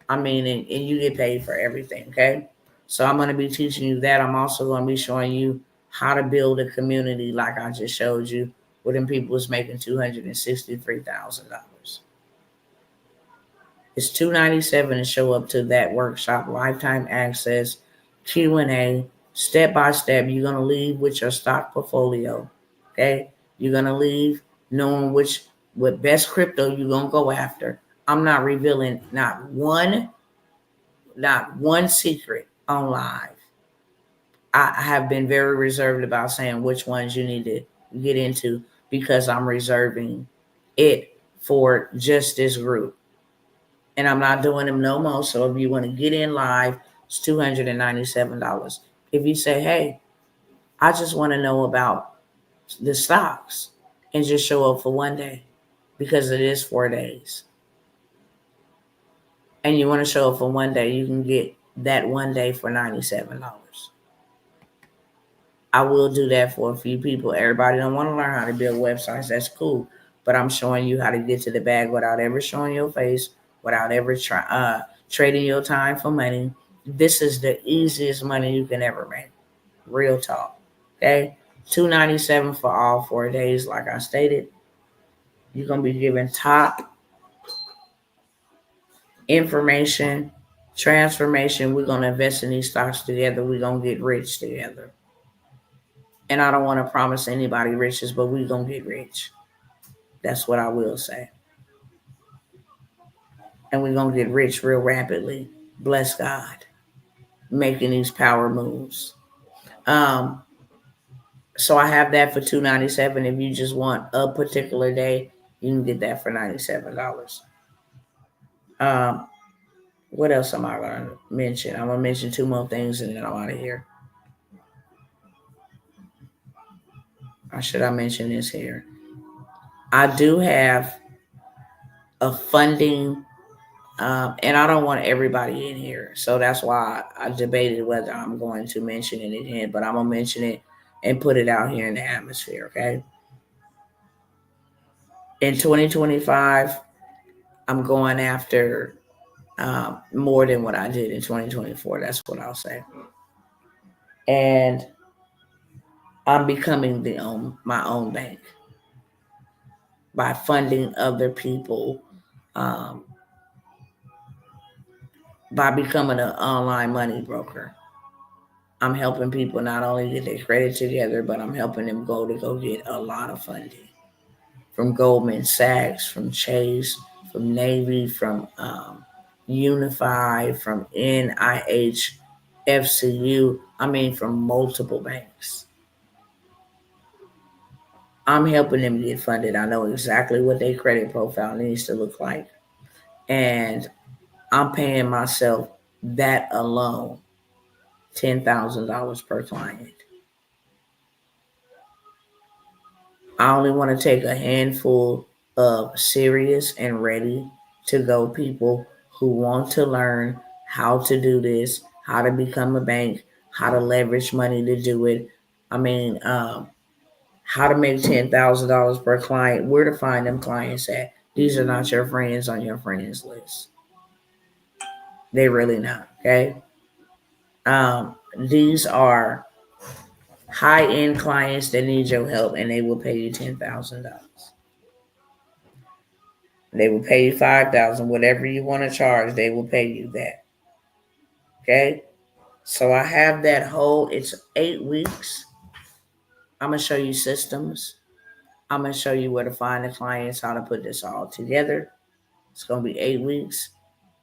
I mean, and you get paid for everything, okay? So I'm going to be teaching you that. I'm also going to be showing you how to build a community like I just showed you, where them people was making $263,000. It's $297 to show up to that workshop, lifetime access, Q&A, step by step. You're going to leave with your stock portfolio, okay? You're going to leave knowing what best crypto you're going to go after. I'm not revealing not one secret on live. I have been very reserved about saying which ones you need to get into because I'm reserving it for just this group. And I'm not doing them no more. So if you want to get in live, it's $297. If you say, hey, I just want to know about the stocks and just show up for one day because it is 4 days. And you want to show up for one day, you can get that one day for $97. I will do that for a few people. Everybody don't want to learn how to build websites. That's cool. But I'm showing you how to get to the bag without ever showing your face, without ever trading your time for money. This is the easiest money you can ever make. Real talk. Okay? $297 for all 4 days, like I stated. You're going to be given top information, transformation. We're going to invest in these stocks together. We're going to get rich together. And I don't want to promise anybody riches, but we're going to get rich. That's what I will say. And we're going to get rich real rapidly. Bless God. Making these power moves. So I have that for $297. If you just want a particular day, you can get that for $97. What else am I going to mention? I'm going to mention 2 more things and then I'm out of here. Or should I mention this here? I do have a funding, and I don't want everybody in here. So that's why I debated whether I'm going to mention it again, but I'm going to mention it and put it out here in the atmosphere, okay? In 2025, I'm going after more than what I did in 2024. That's what I'll say. And I'm becoming my own bank by funding other people, by becoming an online money broker. I'm helping people not only get their credit together, but I'm helping them go get a lot of funding from Goldman Sachs, from Chase, from Navy, from Unify, from NIH, FCU. I mean, from multiple banks. I'm helping them get funded. I know exactly what their credit profile needs to look like. And I'm paying myself that alone $10,000 per client. I only want to take a handful of serious and ready to go people who want to learn how to do this, how to become a bank, how to leverage money to do it. I mean, how to make $10,000 per client, where to find them clients at. These are not your friends on your friends list. They really not. Okay. These are high end clients that need your help, and they will pay you $10,000. They will pay you $5,000, whatever you want to charge. They will pay you that. Okay. So I have that whole. It's 8 weeks. I'm gonna show you systems. I'm gonna show you where to find the clients, how to put this all together. It's gonna be 8 weeks.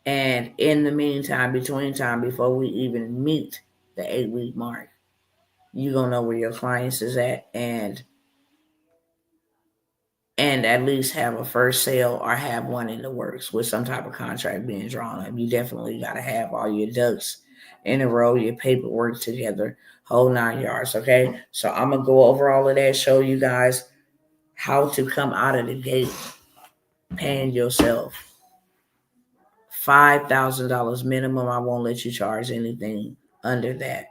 And in the meantime, between time, before we even meet the 8 week mark, you're gonna know where your clients is at, and at least have a first sale or have one in the works with some type of contract being drawn up. You definitely gotta have all your ducks in a row, your paperwork together, whole 9 yards. Okay. So I'm gonna go over all of that, show you guys how to come out of the gate paying yourself $5,000 minimum. I won't let you charge anything under that.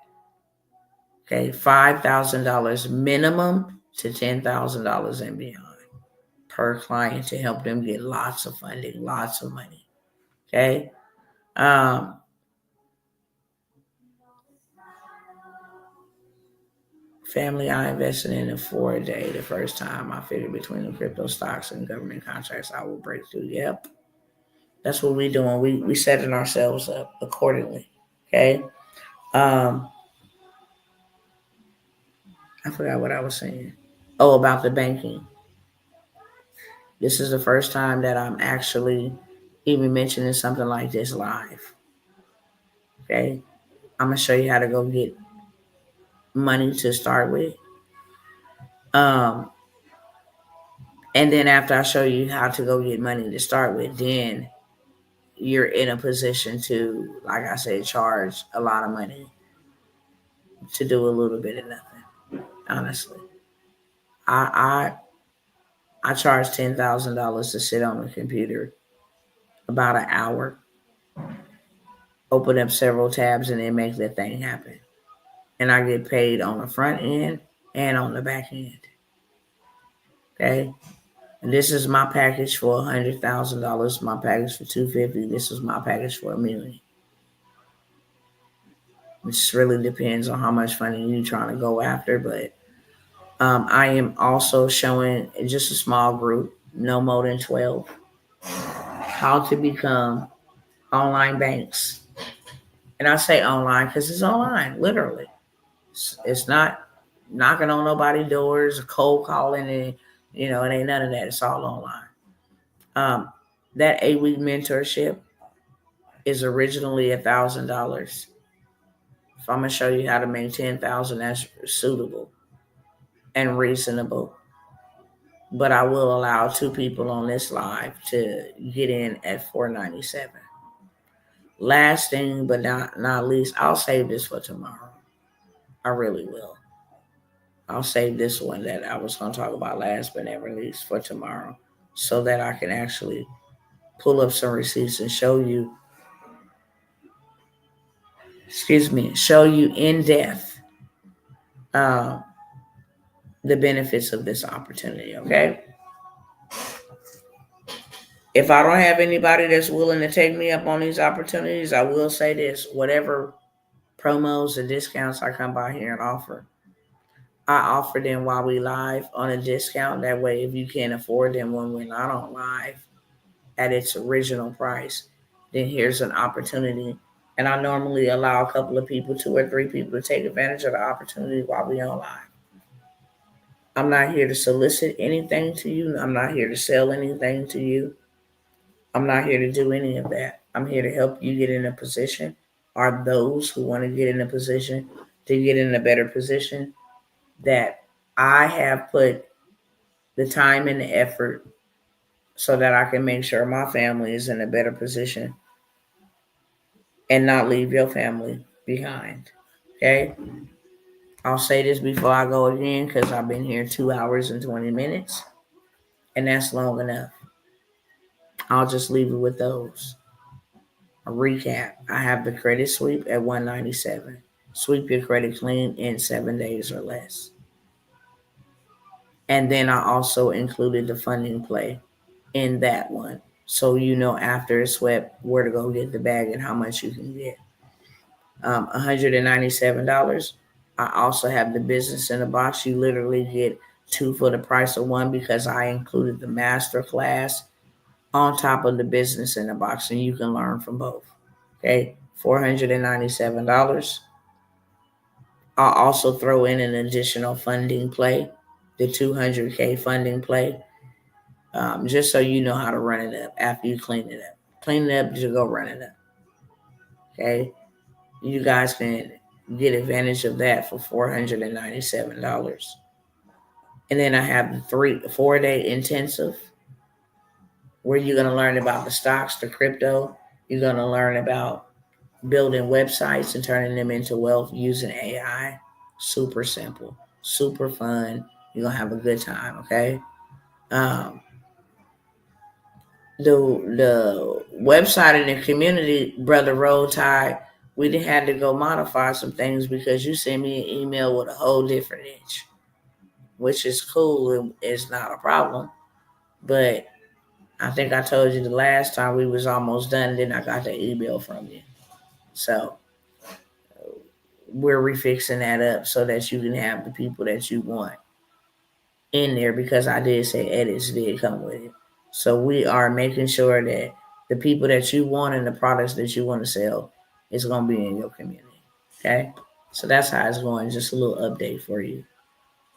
Okay, $5,000 minimum to $10,000 and beyond per client to help them get lots of funding, lots of money. Okay. Family, I invested in it for a day. The first time I figured between the crypto stocks and government contracts, I will break through. Yep. That's what we're doing. We setting ourselves up accordingly. Okay. I forgot what I was saying. Oh, about the banking. This is the first time that I'm actually even mentioning something like this live. Okay. I'm gonna show you how to go get money to start with. Um, and then after I show you how to go get money to start with, then you're in a position to, like I said, charge a lot of money to do a little bit of nothing. Honestly, I charge $10,000 to sit on the computer about an hour, open up several tabs, and then make that thing happen. And I get paid on the front end and on the back end. Okay. And this is my package for $100,000. My package for $250,000. This is my package for $1 million. It really depends on how much funding you're trying to go after. But I am also showing just a small group, no more than 12, how to become online banks. And I say online because it's online, literally. It's not knocking on nobody's doors, cold calling, and it ain't none of that. It's all online. That 8 week mentorship is originally $1,000. If I'm gonna show you how to make 10,000, that's suitable and reasonable. But I will allow 2 people on this live to get in at $497. Last thing, but not least, I'll save this for tomorrow. I really will. I'll save this one that I was going to talk about last but never least for tomorrow, so that I can actually pull up some receipts and show you in depth the benefits of this opportunity. Okay. If I don't have anybody that's willing to take me up on these opportunities, I will say this: whatever promos or discounts I come by here and offer, I offer them while we live on a discount. That way, if you can't afford them when we're not on live at its original price, then here's an opportunity. And I normally allow a couple of people, 2 or 3 people, to take advantage of the opportunity while we're on live. I'm not here to solicit anything to you. I'm not here to sell anything to you. I'm not here to do any of that. I'm here to help you get in a position, or those who want to get in a position to get in a better position that I have put the time and the effort so that I can make sure my family is in a better position and not leave your family behind. Okay? I'll say this before I go again because I've been here 2 hours and 20 minutes, and that's long enough. I'll just leave it with those. A recap: I have the credit sweep at 197. Sweep your credit clean in 7 days or less. And then I also included the funding play in that one. So you know after it's swept where to go get the bag and how much you can get. $197. I also have the business in a box. You literally get two for the price of one because I included the master class on top of the business in a box, and you can learn from both. Okay, $497. I'll also throw in an additional funding play, the 200K funding play, just so you know how to run it up after you clean it up. Clean it up to go run it up. Okay, you guys can get advantage of that for $497. And then I have the 4-day intensive where you're going to learn about the stocks, the crypto. You're going to learn about building websites and turning them into wealth using AI. Super simple, super fun. You're going to have a good time, okay? Um, the website and the community, Brother Roll Tide, we didn't have to go modify some things because you sent me an email with a whole different itch, which is cool and it's not a problem. But I think I told you the last time we was almost done, then I got the email from you. So we're refixing that up so that you can have the people that you want in there because I did say edits did come with it. So we are making sure that the people that you want and the products that you want to sell is going to be in your community. Okay? So that's how it's going. Just a little update for you.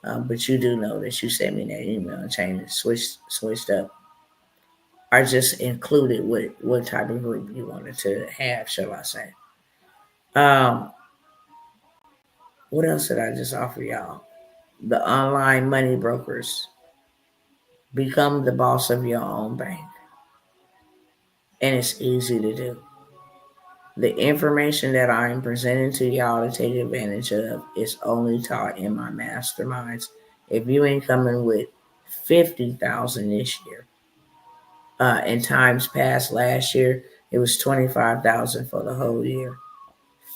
But you do know that you sent me that email and changed, switched up. Or just included what type of group you wanted to have, shall I say. What else did I just offer y'all? The online money brokers. Become the boss of your own bank. And it's easy to do. The information that I am presenting to y'all to take advantage of is only taught in my masterminds. If you ain't coming with 50,000 this year, in times past last year, it was 25,000 for the whole year.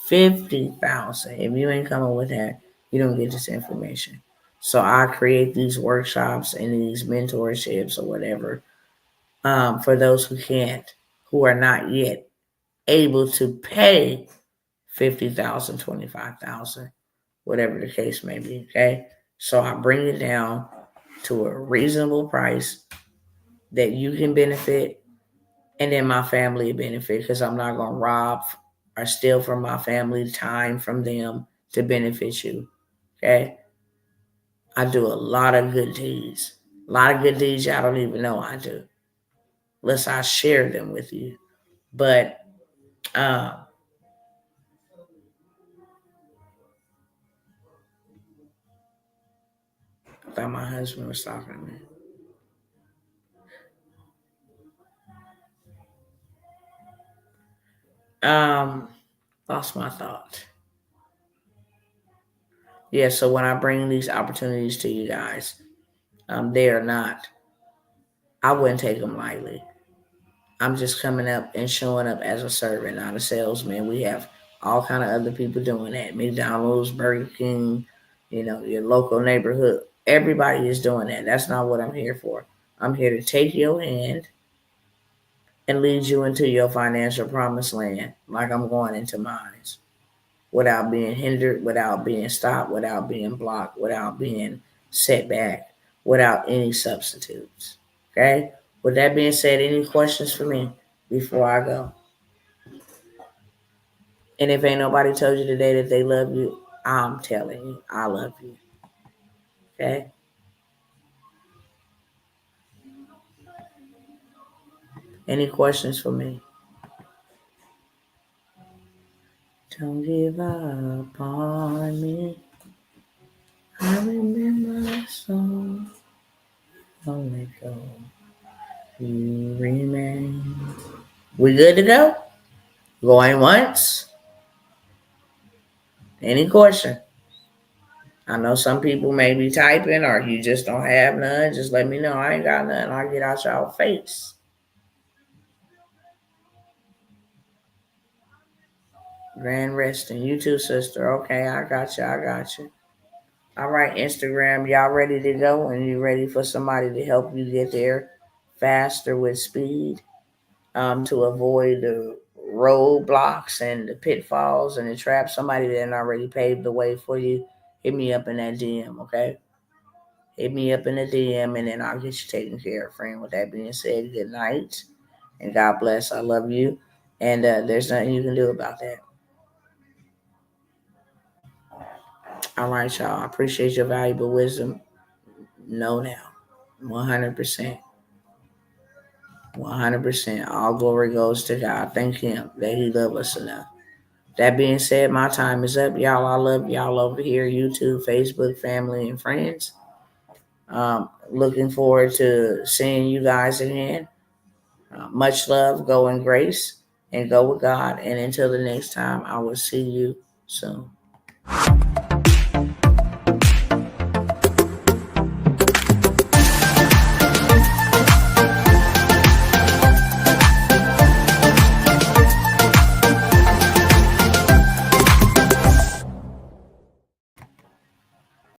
50,000. If you ain't coming with that, you don't get this information. So I create these workshops and these mentorships or whatever for those who are not yet able to pay 50,000, 25,000, whatever the case may be. Okay. So I bring it down to a reasonable price that you can benefit and then my family benefit because I'm not going to rob or steal from my family time from them to benefit you. Okay. I do a lot of good deeds. A lot of good deeds y'all don't even know I do. Unless I share them with you. But I thought my husband was talking to me. Lost my thought. Yeah, so when I bring these opportunities to you guys, they are not, I wouldn't take them lightly. I'm just coming up and showing up as a servant, not a salesman. We have all kind of other people doing that. McDonald's, Burger King, your local neighborhood. Everybody is doing that. That's not what I'm here for. I'm here to take your hand and lead you into your financial promised land like I'm going into mine, without being hindered, without being stopped, without being blocked, without being set back, without any substitutes. Okay? With that being said, any questions for me before I go? And if ain't nobody told you today that they love you, I'm telling you, I love you. Okay? Any questions for me? Don't give up on me. I remember the song. Don't let go. You remain. We good to go? Going once? Any question? I know some people may be typing or you just don't have none. Just let me know. I ain't got none. I'll get out y'all face. Grand resting. You too, sister. Okay, I got you. I got you. All right, Instagram, y'all ready to go? And you ready for somebody to help you get there faster with speed, to avoid the roadblocks and the pitfalls and the traps? Somebody that already paved the way for you. Hit me up in that DM, okay? Hit me up in the DM and then I'll get you taken care of, friend. With that being said, good night and God bless. I love you. And there's nothing you can do about that. All right, y'all. I appreciate your valuable wisdom. No doubt. 100%. 100%. All glory goes to God. Thank Him that He loves us enough. That being said, my time is up. Y'all, I love y'all over here, YouTube, Facebook, family, and friends. Looking forward to seeing you guys again. Much love, go in grace, and go with God. And until the next time, I will see you soon.